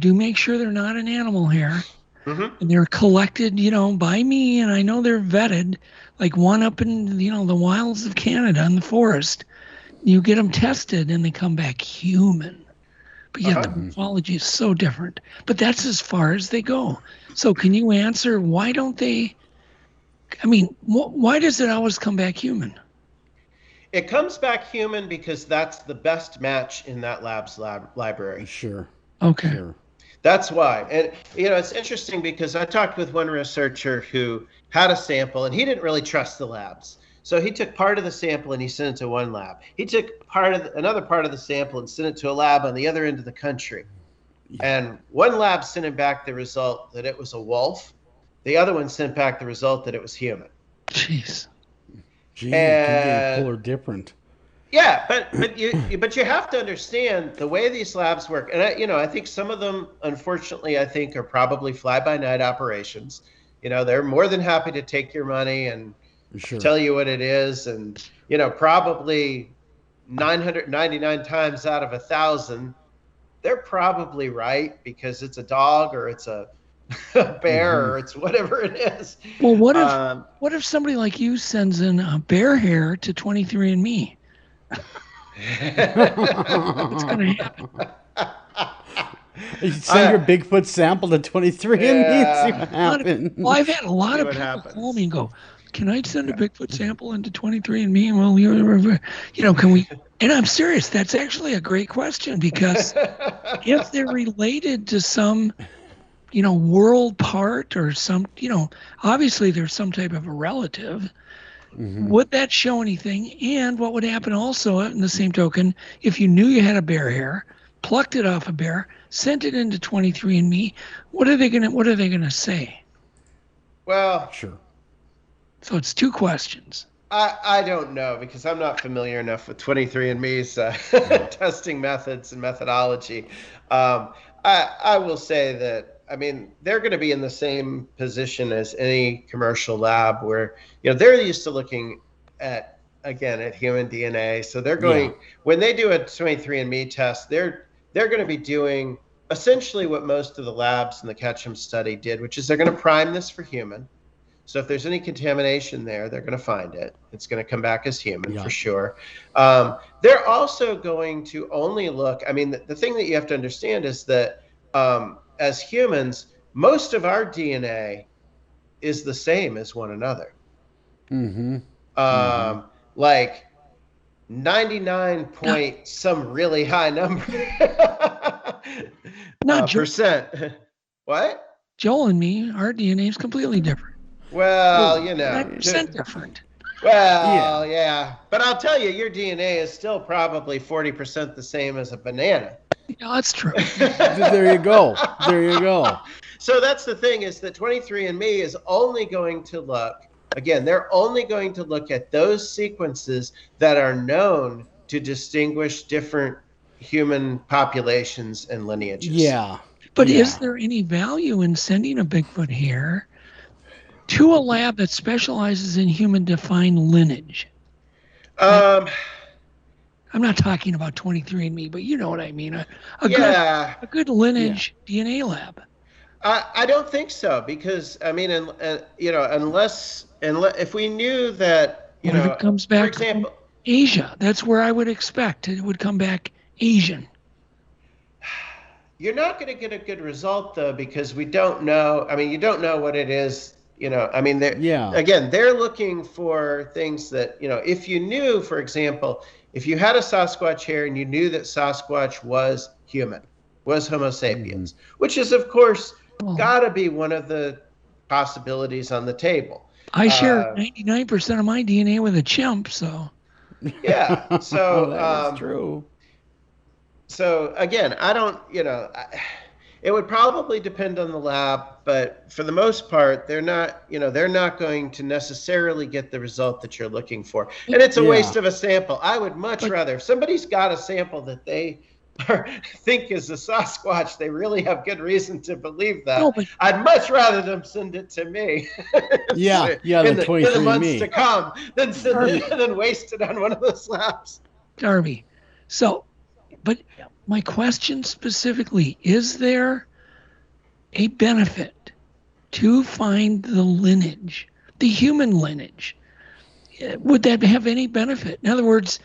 make sure they're not an animal hair, and they're collected, by me, and I know they're vetted, like one up in, the wilds of Canada in the forest. You get them tested, and they come back human. But yet the morphology is so different. But that's as far as they go. So can you answer, why don't they, why does it always come back human? It comes back human because that's the best match in that lab's library. Sure. Okay. Sure. That's why. And, it's interesting because I talked with one researcher who had a sample and he didn't really trust the labs. So he took part of the sample and he sent it to one lab. He took another part of the sample and sent it to a lab on the other end of the country. Yeah. And one lab sent him back the result that it was a wolf. The other one sent back the result that it was human. Jeez. People are different. Yeah, but you have to understand the way these labs work, and I think some of them, unfortunately, are probably fly-by-night operations. They're more than happy to take your money and tell you what it is, and probably 999 times out of 1,000, they're probably right because it's a dog or it's a a bear or it's whatever it is. Well, what if somebody like you sends in a bear hair to 23andMe? What's going to happen? You send your Bigfoot sample to 23andMe and see what happens. Well, I've had a lot of people call me and go, "Can I send a Bigfoot sample into 23andMe?" And well, can we? And I'm serious. That's actually a great question, because if they're related to some, world part or some, obviously there's some type of a relative. Mm-hmm. Would that show anything? And what would happen also, in the same token, if you knew you had a bear hair, plucked it off a bear, sent it into 23andMe, what are they gonna say? Well, sure. So it's two questions. I don't know, because I'm not familiar enough with 23andMe's testing methods and methodology. I will say that, they're going to be in the same position as any commercial lab where, they're used to looking at human DNA. So they're going, when they do a 23andMe test, they're going to be doing essentially what most of the labs in the Ketchum study did, which is they're going to prime this for human. So if there's any contamination there, they're going to find it. It's going to come back as human for sure. They're also going to only look, the thing that you have to understand is that as humans, most of our DNA is the same as one another. Mm-hmm. Like 99 point some really high number. Not percent. What? Joel and me, our DNA is completely different. Well, 9% different. Well, yeah. But I'll tell you, your DNA is still probably 40% the same as a banana. Yeah, that's true. There you go. So that's the thing, is that 23andMe is only going to look, they're only going to look at those sequences that are known to distinguish different human populations and lineages. Yeah. But is there any value in sending a Bigfoot hair to a lab that specializes in human-defined lineage? I'm not talking about 23andMe, but you know what I mean. A good lineage DNA lab. I don't think so, because unless if we knew that, if it comes back, for example, from Asia, that's where I would expect it would come back Asian. You're not going to get a good result though, because we don't know. You don't know what it is. They're looking for things that, if you knew, for example, if you had a Sasquatch hair and you knew that Sasquatch was human, was Homo sapiens, which is, of course, got to be one of the possibilities on the table. I share 99% of my DNA with a chimp, so. Yeah, so. That's true. So, again, I don't, it would probably depend on the lab, but for the most part, they're not going to necessarily get the result that you're looking for. And it's a waste of a sample. I would much rather, if somebody's got a sample that they think is a Sasquatch, they really have good reason to believe that. I'd much rather them send it to me. In the months to come than waste it on one of those labs. Darby, but my question specifically, is there a benefit to find the lineage, the human lineage? Would that have any benefit? In other words,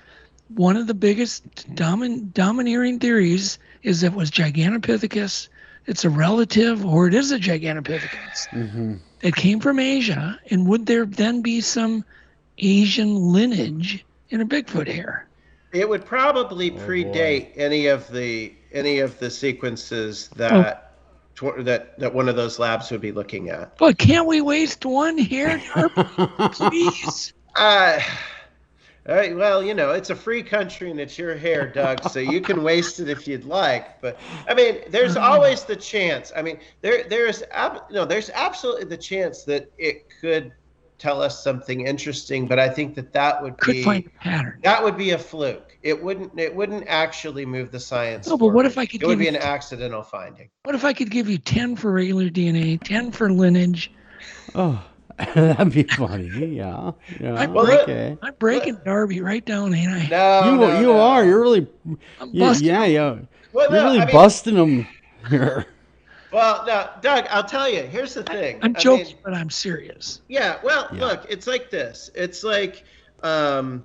one of the biggest domineering theories is that it was Gigantopithecus. It's a relative, or it is a Gigantopithecus. Mm-hmm. It came from Asia, and would there then be some Asian lineage in a Bigfoot hair? It would probably predate any of the sequences that one of those labs would be looking at. But can't we waste one hair, please? Well, it's a free country and it's your hair, Doug, so you can waste it if you'd like. But there's always the chance. There's absolutely the chance that it could tell us something interesting, but I think that would could find a pattern. That would be a fluke. It wouldn't actually move the science. No, but what if I could? It would be an accidental finding. What if I could give you 10 for regular DNA, 10 for lineage? Oh, that'd be funny. Yeah. I'm breaking Darby right down, ain't I? No, you are. You're really. I'm busting. You're really busting them here. Well, now, Doug, I'll tell you. Here's the thing. I'm joking, but I'm serious. Yeah. Well, look, it's like this. It's like, let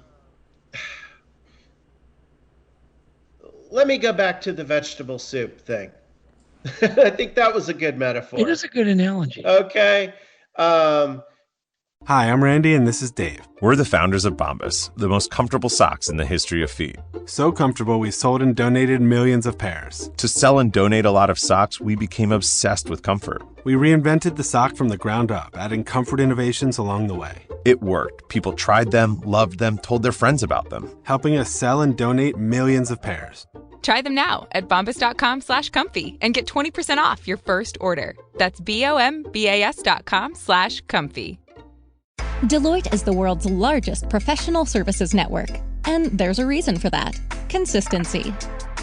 me go back to the vegetable soup thing. I think that was a good metaphor. It is a good analogy. Okay. Hi, I'm Randy, and this is Dave. We're the founders of Bombas, the most comfortable socks in the history of feet. So comfortable, we sold and donated millions of pairs. To sell and donate a lot of socks, we became obsessed with comfort. We reinvented the sock from the ground up, adding comfort innovations along the way. It worked. People tried them, loved them, told their friends about them, helping us sell and donate millions of pairs. Try them now at bombas.com/comfy and get 20% off your first order. That's bombas.com/comfy. Deloitte is the world's largest professional services network, and there's a reason for that: consistency.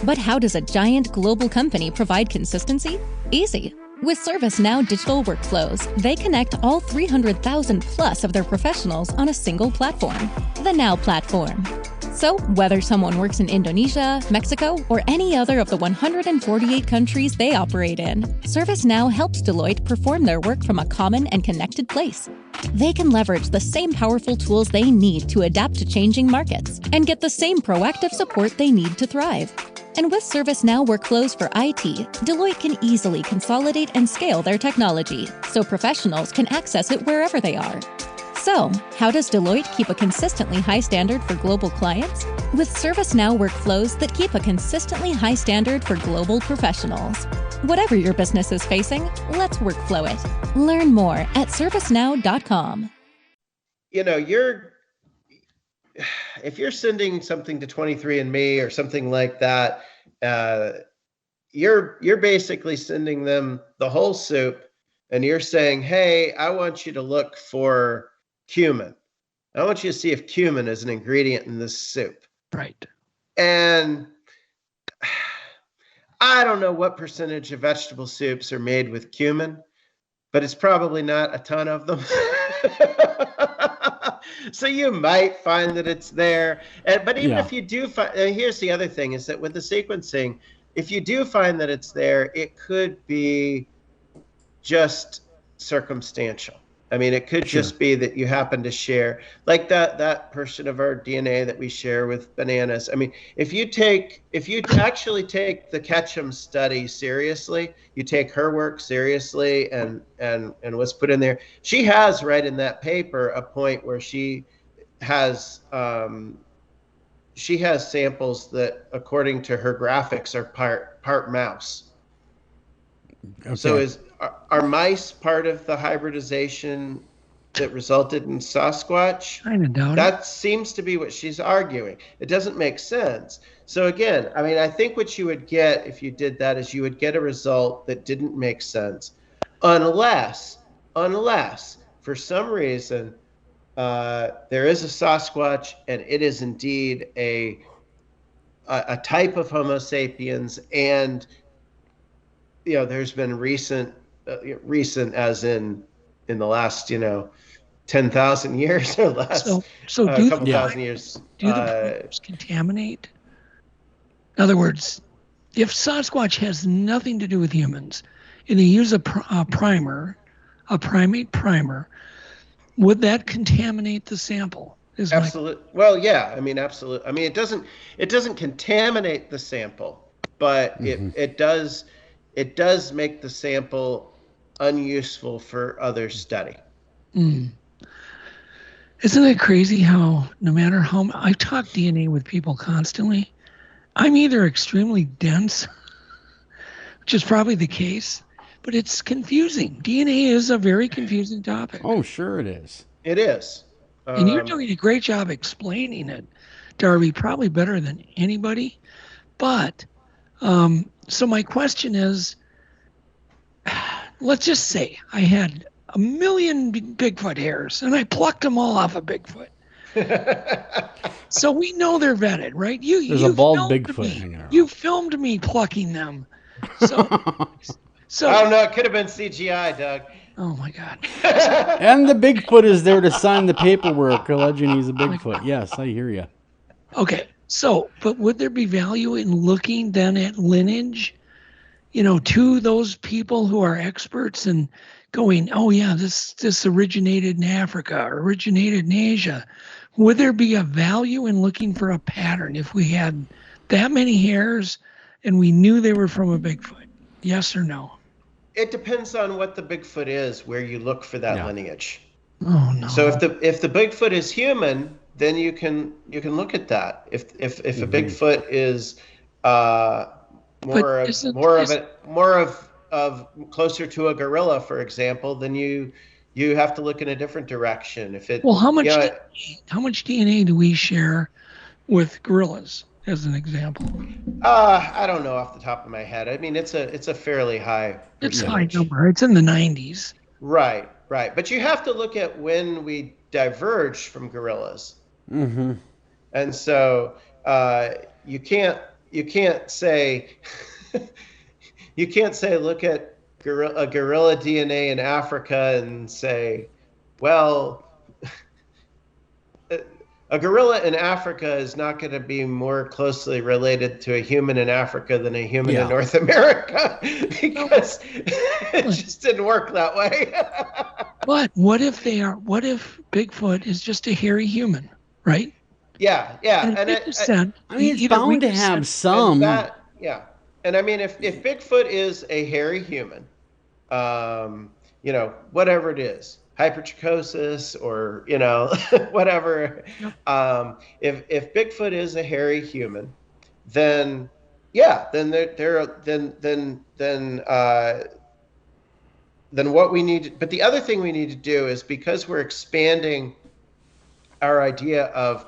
But how does a giant global company provide consistency? Easy. With ServiceNow digital workflows, they connect all 300,000 plus of their professionals on a single platform, the Now Platform. So, whether someone works in Indonesia, Mexico, or any other of the 148 countries they operate in, ServiceNow helps Deloitte perform their work from a common and connected place. They can leverage the same powerful tools they need to adapt to changing markets and get the same proactive support they need to thrive. And with ServiceNow workflows for IT, Deloitte can easily consolidate and scale their technology so professionals can access it wherever they are. So, how does Deloitte keep a consistently high standard for global clients? With ServiceNow workflows that keep a consistently high standard for global professionals. Whatever your business is facing, let's workflow it. Learn more at servicenow.com. You know, if you're sending something to 23andMe or something like that, you're basically sending them the whole soup, and you're saying, hey, I want you to look for cumin. I want you to see if cumin is an ingredient in this soup. Right. And I don't know what percentage of vegetable soups are made with cumin, but it's probably not a ton of them. So you might find that it's there. But even if you do find, here's the other thing, is that with the sequencing, if you do find that it's there, it could be just circumstantial. I mean, it could just be that you happen to share, like that portion of our DNA that we share with bananas. I mean, if you actually take the Ketchum study seriously, you take her work seriously and what's put in there, she has right in that paper a point where she has samples that, according to her graphics, are part mouse. Okay. So are mice part of the hybridization that resulted in Sasquatch? I doubt that seems to be what she's arguing. It doesn't make sense. So again, I mean, I think what you would get if you did that is you would get a result that didn't make sense, unless for some reason there is a Sasquatch and it is indeed a type of Homo sapiens, and there's been recent as in the last 10,000 years or less. So a couple thousand years. Do the primers contaminate? In other words, if Sasquatch has nothing to do with humans, and they use a primate primer, would that contaminate the sample? Absolutely. Well, yeah. I mean, absolutely. I mean, it doesn't contaminate the sample, but it does make the sample unuseful for other study. Isn't it crazy how no matter how I talk DNA with people constantly, I'm either extremely dense, which is probably the case, but it's confusing. DNA is a very confusing topic. Oh, sure it is. It is. And you're doing a great job explaining it, Darby, probably better than anybody. But so my question is, let's just say I had 1 million Bigfoot hairs and I plucked them all off of Bigfoot. So we know they're vetted, right? There's a bald Bigfoot hanging around. You filmed me plucking them. So I don't know. It could have been CGI, Doug. Oh my God. And the Bigfoot is there to sign the paperwork alleging he's a Bigfoot. Yes, I hear you. Okay. So, but would there be value in looking then at lineage? to those people who are experts and going, oh yeah, this originated in Africa, or originated in Asia, would there be a value in looking for a pattern if we had that many hairs and we knew they were from a Bigfoot? Yes or no? It depends on what the Bigfoot is, where you look for that lineage. Oh no. So if the Bigfoot is human, then you can look at that. If a Bigfoot is more of closer to a gorilla, for example, then you have to look in a different direction. How much DNA do we share with gorillas, as an example? I don't know off the top of my head. I mean, it's a fairly high. It's a high number. It's in the 90s. Right. But you have to look at when we diverged from gorillas. Mm-hmm. And so you can't say look at a gorilla DNA in Africa and say, well, a gorilla in Africa is not going to be more closely related to a human in Africa than a human in North America, because it just didn't work that way. But what if Bigfoot is just a hairy human, right? Yeah. And it's bound to have some. And I mean, if Bigfoot is a hairy human, whatever it is, hypertrichosis or whatever, if Bigfoot is a hairy human, then what we need. But the other thing we need to do is, because we're expanding our idea of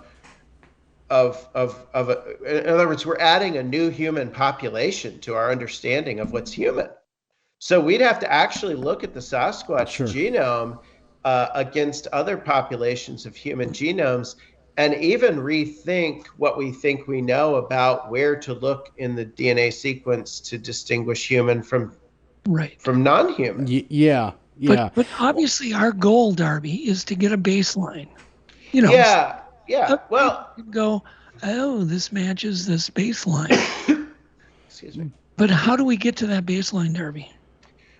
in other words, we're adding a new human population to our understanding of what's human. So we'd have to actually look at the Sasquatch genome against other populations of human genomes, and even rethink what we think we know about where to look in the DNA sequence to distinguish human from non-human. But obviously our goal, Darby, is to get a baseline. Well, go, oh, this matches this baseline. Excuse me. But how do we get to that baseline, Darby?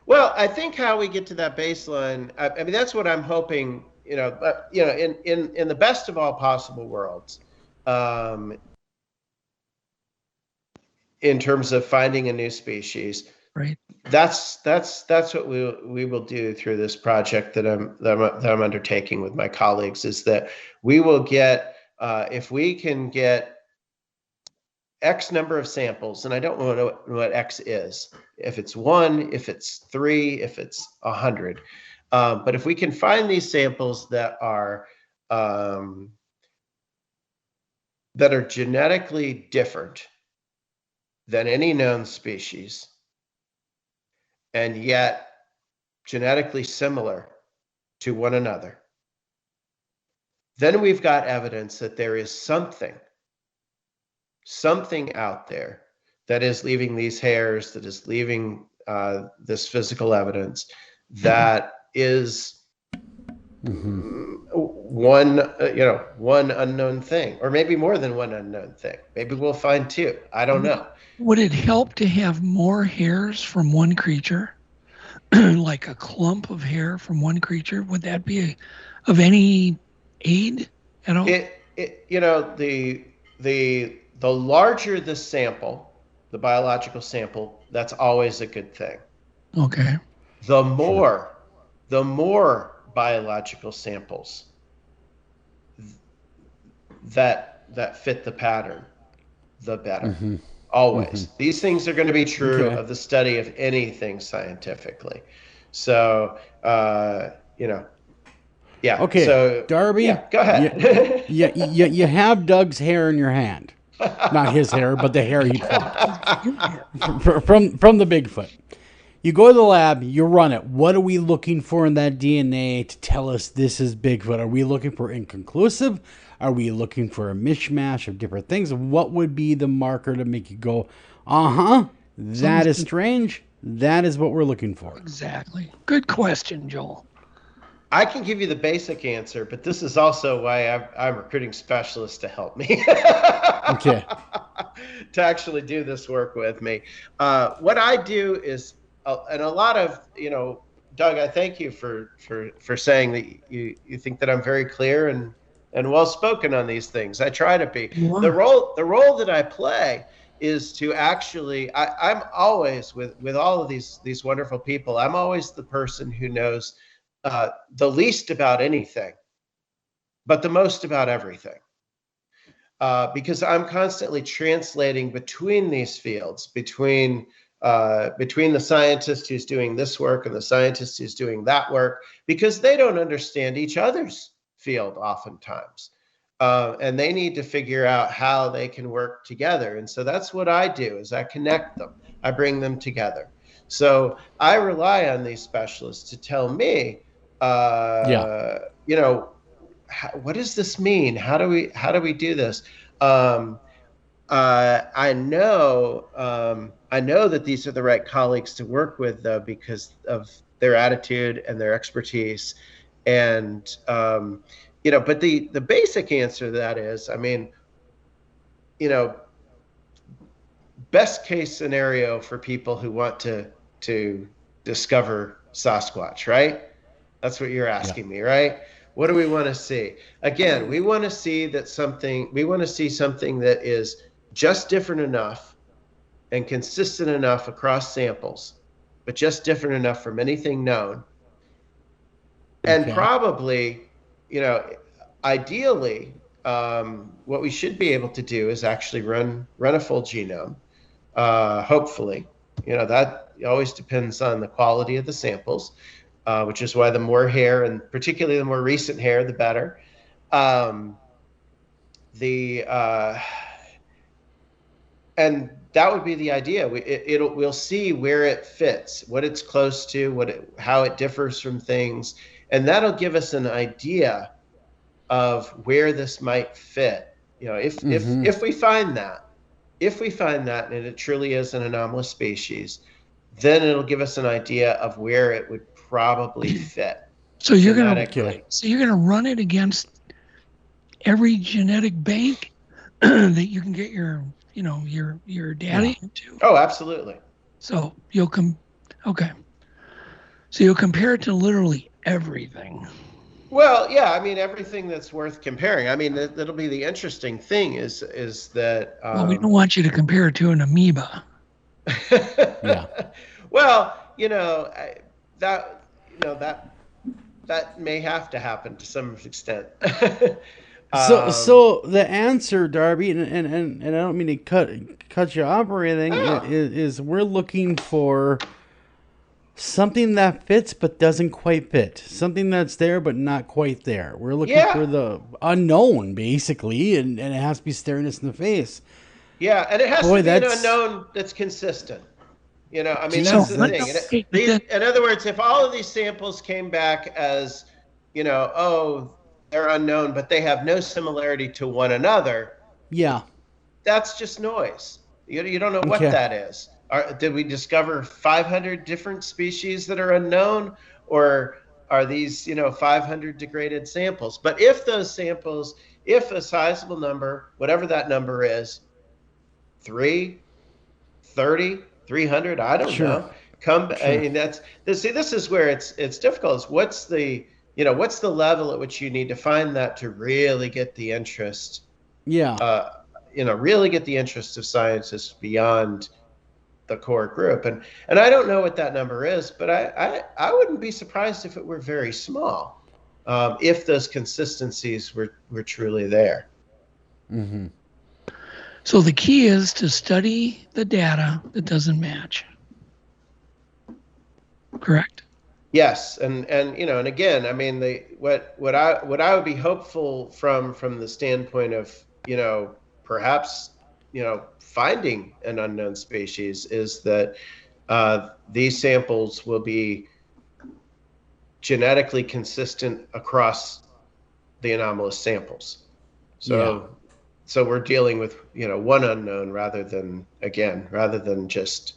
Well, I think how we get to that baseline, I mean, that's what I'm hoping, in the best of all possible worlds, in terms of finding a new species. Right. That's what we will do through this project that I'm undertaking with my colleagues, is that we will get, if we can get X number of samples, and I don't know what X is, if it's 1, if it's 3, if it's 100, but if we can find these samples that are genetically different than any known species, and yet genetically similar to one another, then we've got evidence that there is something out there that is leaving these hairs, that is leaving this physical evidence, that is one unknown thing, or maybe more than one unknown thing. Maybe we'll find 2. I don't know. Would it help to have more hairs from one creature, like a clump of hair from one creature? Would that be of any aid at all? The larger the sample, the biological sample, that's always a good thing. Okay. The more biological samples that fit the pattern, the better. Always. These things are going to be true of the study of anything scientifically. So, Okay, so, Darby. Go ahead. You have Doug's hair in your hand. Not his hair, but the hair he plucked from the Bigfoot. You go to the lab, you run it. What are we looking for in that DNA to tell us this is Bigfoot? Are we looking for inconclusive? Are we looking for a mishmash of different things? What would be the marker to make you go, that is strange? That is what we're looking for. Exactly. Good question, Joel. I can give you the basic answer, but this is also why I'm recruiting specialists to help me. Okay. to actually do this work with me. What I do is, and a lot of, Doug, I thank you for saying that you think that I'm very clear and well spoken on these things. I try to be. The role that I play is to actually, I'm always with all of these wonderful people. I'm always the person who knows the least about anything, but the most about everything. Because I'm constantly translating between these fields, between the scientist who's doing this work and the scientist who's doing that work, because they don't understand each other's field oftentimes. And they need to figure out how they can work together. And so that's what I do, is I connect them. I bring them together. So I rely on these specialists to tell me, what does this mean? How do we do this? I know that these are the right colleagues to work with, though, because of their attitude and their expertise. And, but the basic answer to that is, best case scenario for people who want to discover Sasquatch, right? That's what you're asking me, right? What do we want to see? Again, we want to see something that is just different enough and consistent enough across samples, but just different enough from anything known. And probably, ideally, what we should be able to do is actually run a full genome. Hopefully, that always depends on the quality of the samples. Which is why the more hair, and particularly the more recent hair, the better. And that would be the idea. We'll see where it fits, what it's close to, how it differs from things, and that'll give us an idea of where this might fit. If we find that, and it truly is an anomalous species, then it'll give us an idea of where it would probably fit. So you're gonna run it against every genetic bank that you can get your data into. Oh, absolutely. So you'll compare it to literally everything. Well, yeah, everything that's worth comparing. That'll be the interesting thing is that. Well, we don't want you to compare it to an amoeba. Yeah. Well, that may have to happen to some extent. So the answer, Darby, and I don't mean to cut you off or anything, is we're looking for something that fits but doesn't quite fit. Something that's there but not quite there. We're looking for the unknown, basically, and it has to be staring us in the face. Yeah, and it has to be an unknown that's consistent. That's the thing. In other words, if all of these samples came back as, they're unknown, but they have no similarity to one another. Yeah. That's just noise. You don't know what that is. Did we discover 500 different species that are unknown, or are these, 500 degraded samples? But if those samples, if a sizable number, whatever that number is, 3, 30, 300, I don't know. This is where it's difficult. Is what's the level at which you need to find that to really get the interest? Yeah. Really get the interest of scientists beyond the core group. And I don't know what that number is, but I wouldn't be surprised if it were very small, if those consistencies were truly there. Mm-hmm. So the key is to study the data that doesn't match. Correct. Yes, and again, what I would be hopeful from the standpoint of perhaps finding an unknown species is that these samples will be genetically consistent across the anomalous samples. So we're dealing with one unknown rather than just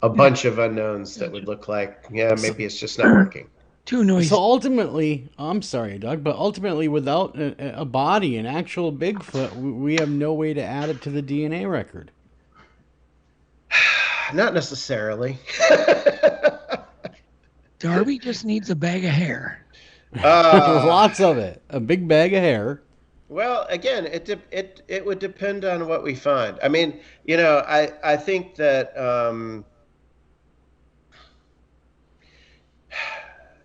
a bunch of unknowns that would look like maybe it's just not working. Too noisy. So ultimately, I'm sorry, Doug, but ultimately, without a body, an actual Bigfoot, we have no way to add it to the DNA record. Not necessarily. Darby just needs a bag of hair. Lots of it. A big bag of hair. Well, again, it would depend on what we find. I mean, you know, I think that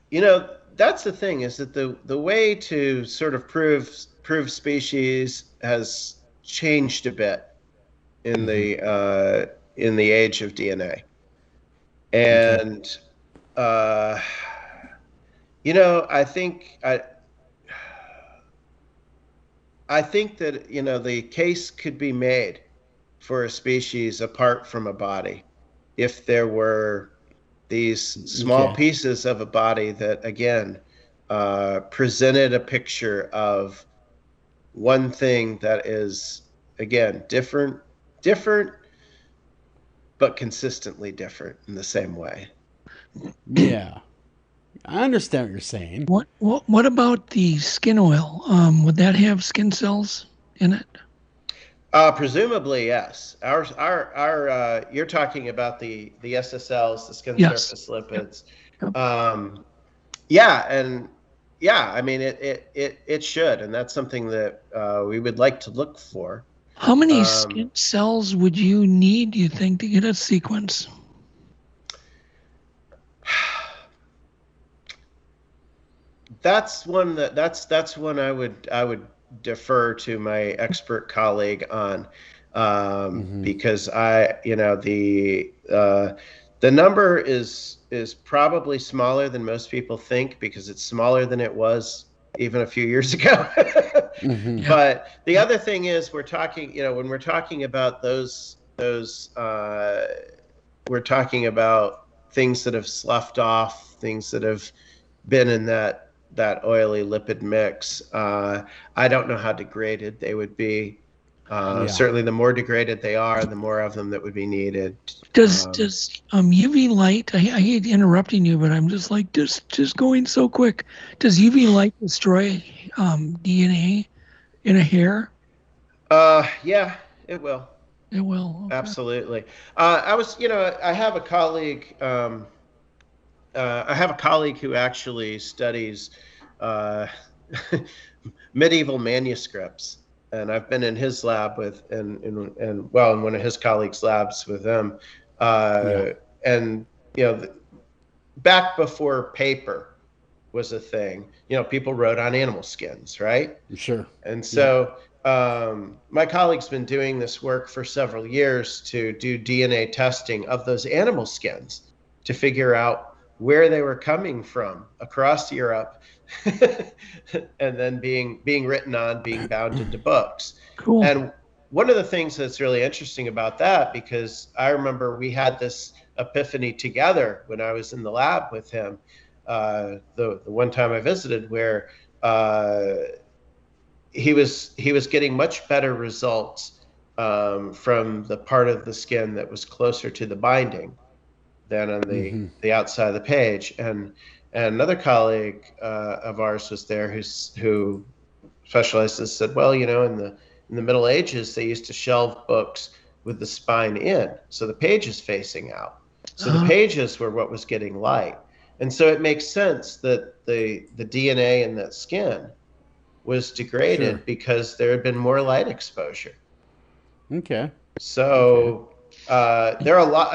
you know, that's the thing, is that the way to sort of prove species has changed a bit in the age of DNA, and you know, I think that, you know, the case could be made for a species apart from a body if there were these small pieces of a body that, again, presented a picture of one thing that is, again, different, but consistently different in the same way. Yeah. I understand what you're saying. What about the skin oil? Would that have skin cells in it? Presumably, yes. Our you're talking about the SSLs, the skin surface lipids. Yep. Yeah, I mean it should, and that's something that we would like to look for. How many skin cells would you need, do you think, to get a sequence? That's one I would defer to my expert colleague on, because the number is probably smaller than most people think, because it's smaller than it was even a few years ago. But the other thing is, we're talking, you know, when we're talking about those we're talking about things that have sloughed off, things that have been in that oily lipid mix. I don't know how degraded they would be. Certainly the more degraded they are, the more of them that would be needed. Does UV light, I hate interrupting you, but I'm just like, just going so quick. Does UV light destroy DNA in a hair? Yeah, it will. It will. Okay. Absolutely. I have a colleague, who actually studies medieval manuscripts, and I've been in his lab in one of his colleagues' labs with them, and you know, back before paper was a thing, you know, people wrote on animal skins, right? Sure. And so my colleague's been doing this work for several years to do DNA testing of those animal skins to figure out where they were coming from across Europe, and then being written on, being bound into books. Cool. And one of the things that's really interesting about that, because I remember we had this epiphany together when I was in the lab with him, the one time I visited, where he was getting much better results from the part of the skin that was closer to the binding than on the outside of the page. And another colleague of ours was there who specializes, said, well, you know, in the Middle Ages, they used to shelve books with the spine in, so the page is facing out. So the pages were what was getting light. And so it makes sense that the DNA in that skin was degraded because there had been more light exposure. Okay. So there are a lot.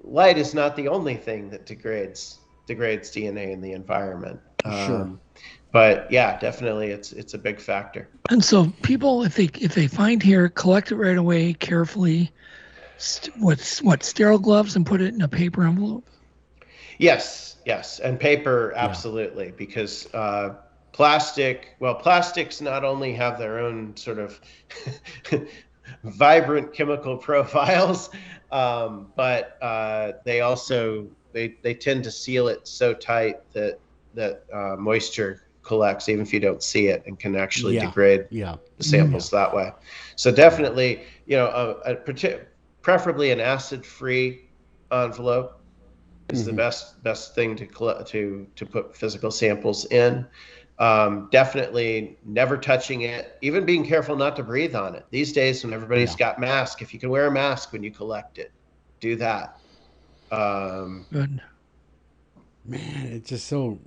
Light is not the only thing that degrades DNA in the environment. But yeah, definitely, it's a big factor. And so people, if they find hair, collect it right away carefully. Sterile gloves, and put it in a paper envelope. Yes, and paper, absolutely, because plastics not only have their own sort of vibrant chemical profiles, but they also they tend to seal it so tight that moisture collects even if you don't see it, and can actually degrade the samples that way. So definitely, you know, preferably an acid-free envelope, is the best thing to put physical samples in. Definitely never touching it, even being careful not to breathe on it. These days when everybody's got masks, if you can wear a mask when you collect it, do that. Good. Man, it's just so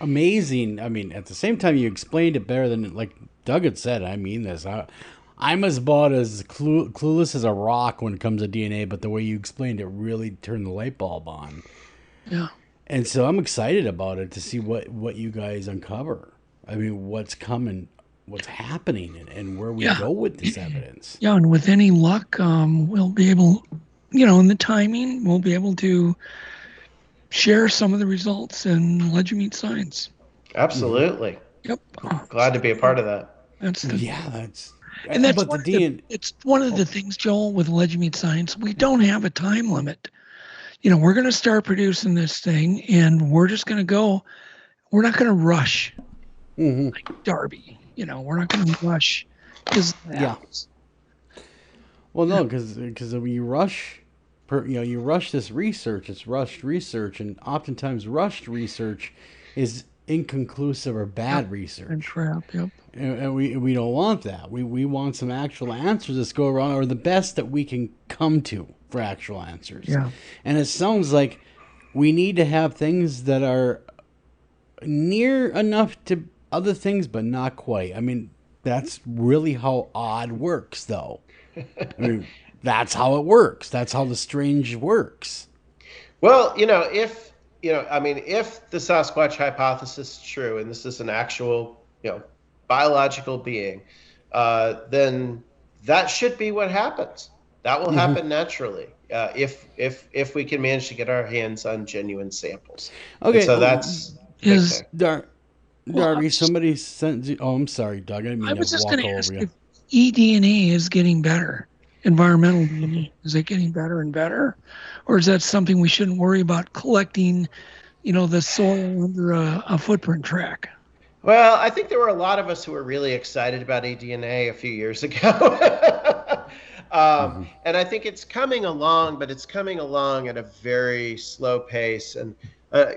amazing. I mean, at the same time, you explained it better than, like Doug had said. I mean this. I'm about as clueless as a rock when it comes to DNA, but the way you explained it really turned the light bulb on. Yeah. And so I'm excited about it to see what you guys uncover. I mean, what's coming, what's happening, and where we go with this evidence. Yeah, and with any luck, we'll be able, in the timing, we'll be able to share some of the results and let you meet science. Absolutely. Yep. Glad to be a part of that. That's and that's it's one of the things, Joel, with Let You Meet Science. We don't have a time limit. We're going to start producing this thing, and we're just going to go. We're not going to rush, like Darby. We're not going to rush. Well, no, because when you rush, you rush this research. It's rushed research, and oftentimes rushed research is inconclusive or bad research. And crap. Yep. And we don't want that. We want some actual answers that go around, or the best that we can come to for actual answers. Yeah. And it sounds like we need to have things that are near enough to other things, but not quite. I mean, that's really how odd works, though. I mean, that's how it works. That's how the strange works. Well, if the Sasquatch hypothesis is true, and this is an actual, biological being, then that should be what happens. That will happen naturally if we can manage to get our hands on genuine samples. Okay, and so that's Darby. Somebody sent you. Oh, I'm sorry, Doug. I didn't mean I was to just walk going to over ask you. if eDNA is getting better. Environmental DNA, is it getting better and better, or is that something we shouldn't worry about collecting? The soil under a footprint track. Well, I think there were a lot of us who were really excited about eDNA a few years ago. And I think it's coming along, but it's coming along at a very slow pace. And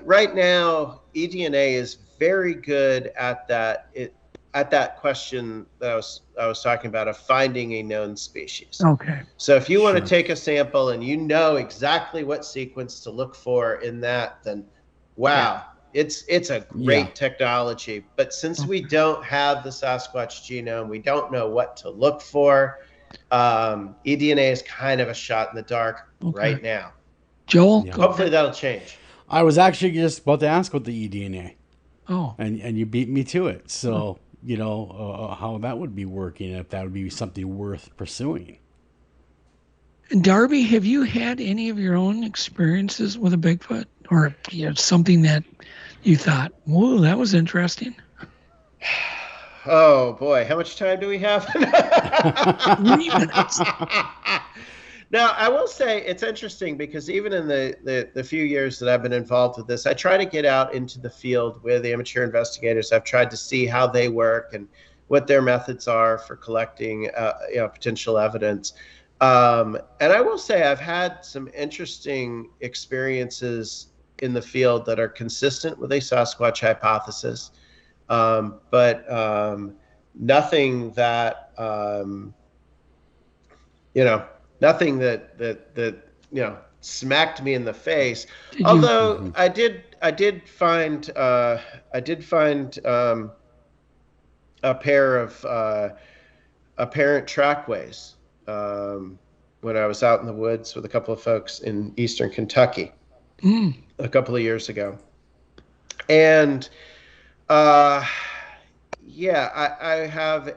right now, eDNA is very good at that question that I was talking about of finding a known species. Okay. So if you want to take a sample and you know exactly what sequence to look for in that, then wow, it's a great technology. But since we don't have the Sasquatch genome, we don't know what to look for. eDNA is kind of a shot in the dark right now. Joel? Hopefully that'll change. I was actually just about to ask about the eDNA. Oh. And you beat me to it. So, how that would be working, if that would be something worth pursuing. And Darby, have you had any of your own experiences with a Bigfoot, or something that you thought, whoa, that was interesting? Oh boy, how much time do we have? 3 minutes. Now, I will say it's interesting because even in the few years that I've been involved with this, I try to get out into the field with the amateur investigators. I've tried to see how they work and what their methods are for collecting potential evidence. And I will say I've had some interesting experiences in the field that are consistent with a Sasquatch hypothesis, but nothing that nothing that smacked me in the face. Although I did find a pair of apparent trackways when I was out in the woods with a couple of folks in eastern Kentucky a couple of years ago. And I have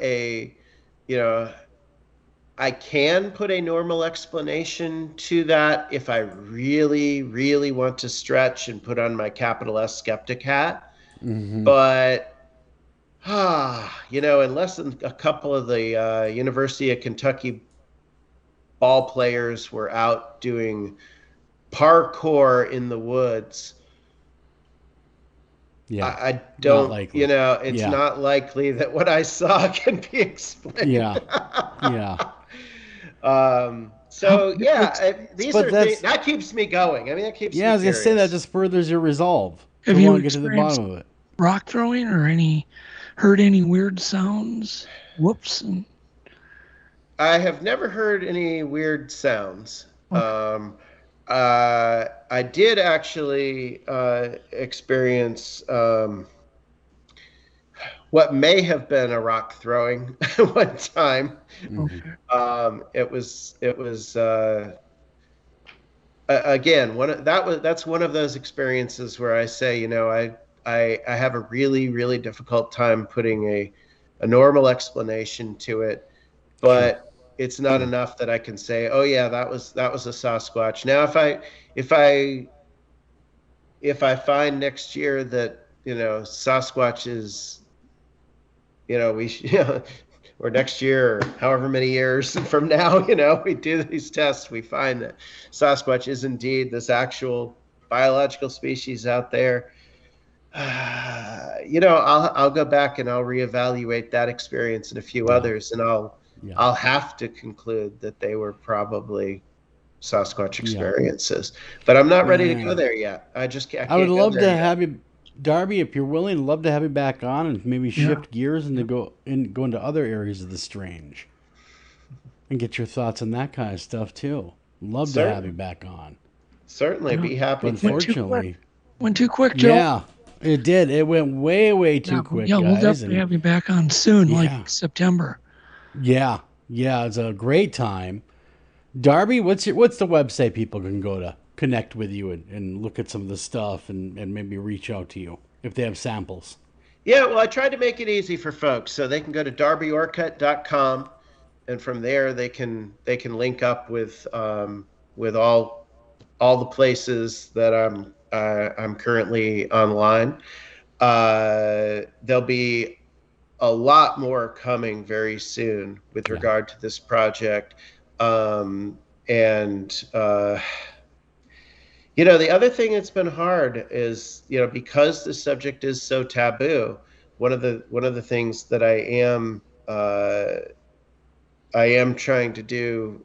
I can put a normal explanation to that if I really, really want to stretch and put on my capital S skeptic hat. But unless a couple of the University of Kentucky ball players were out doing parkour in the woods, I don't, it's not likely that what I saw can be explained. So these are things that keeps me going. I mean, that keeps me I was gonna curious. say that just furthers your resolve. Have you want to get to the bottom of it? Rock throwing or heard any weird sounds? Whoops. I have never heard any weird sounds. Okay. I did actually experience what may have been a rock throwing one time. Mm-hmm. It was again that's one of those experiences where I say, I have a really, really difficult time putting a normal explanation to it, but it's not enough that I can say, oh yeah, that was a Sasquatch. Now, if I find next year that Sasquatch is, or next year, or however many years from now, we do these tests, we find that Sasquatch is indeed this actual biological species out there. I'll go back and I'll reevaluate that experience and a few others, and I'll have to conclude that they were probably Sasquatch experiences. But I'm not ready to go there yet. I would love to have you, Darby, if you're willing. I'd love to have you back on and maybe shift gears and go into other areas of the strange and get your thoughts on that kind of stuff too. Love to have you back on. Certainly, be happy. But unfortunately, went too quick, Joe. Yeah, it did. It went way too quick. Yeah, we'll guys, definitely have you back on soon, like September. Yeah, it's a great time. Darby, what's the website people can go to connect with you and look at some of the stuff and maybe reach out to you if they have samples? Yeah, well, I tried to make it easy for folks, so they can go to DarbyOrcutt.com, and from there they can link up with all the places that I'm currently online. There'll be a lot more coming very soon with regard to this project. The other thing that's been hard is, because the subject is so taboo, one of the things that I am trying to do,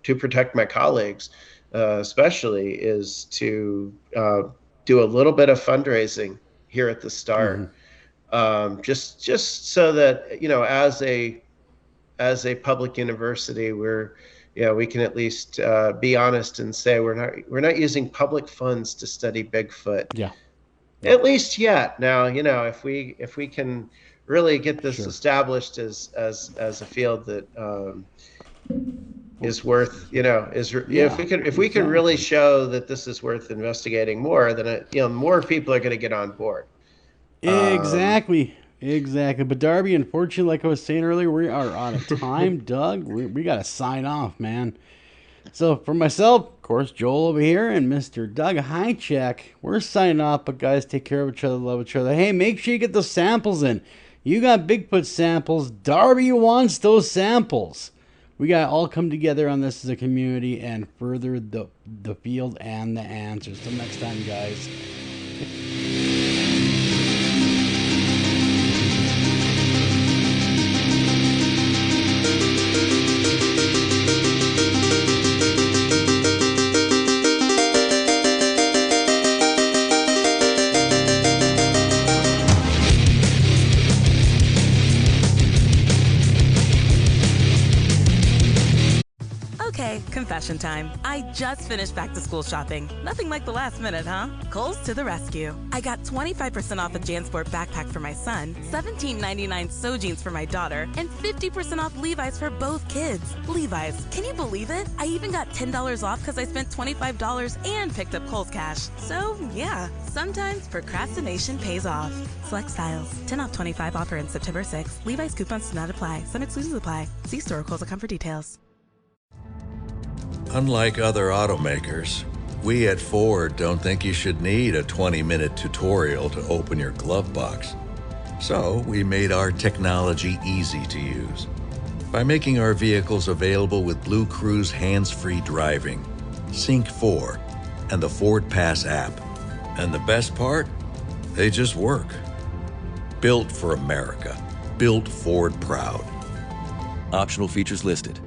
to protect my colleagues, especially, is to do a little bit of fundraising here at the start. Just so that, as a public university, we can at least be honest and say we're not using public funds to study Bigfoot. Yeah. At least yet. Now, if we can really get this established as a field that is worth, if we can really show that this is worth investigating more, then more people are going to get on board. Exactly. But Darby, unfortunately, like I was saying earlier, we are out of time. Doug, we got to sign off, man. So for myself, of course, Joel over here, and Mr. Doug Hajicek, we're signing off. But guys, take care of each other, love each other. Hey, make sure you get those samples in. You got Bigfoot samples. Darby wants those samples. We got to all come together on this as a community and further the field and the answers. Till next time, guys. Confession time. I just finished back to school shopping. Nothing like the last minute, huh? Kohl's to the rescue. I got 25% off a JanSport backpack for my son, $17.99 sew jeans for my daughter, and 50% off Levi's for both kids. Levi's, can you believe it? I even got $10 off because I spent $25 and picked up Kohl's cash. So yeah, sometimes procrastination pays off. Select styles. 10 off 25 offer in September 6th. Levi's coupons do not apply. Some exclusions apply. See store or Kohl's.com for details. Unlike other automakers, we at Ford don't think you should need a 20-minute tutorial to open your glove box. So we made our technology easy to use by making our vehicles available with Blue Cruise hands-free driving, Sync 4, and the Ford Pass app. And the best part? They just work. Built for America. Built Ford proud. Optional features listed.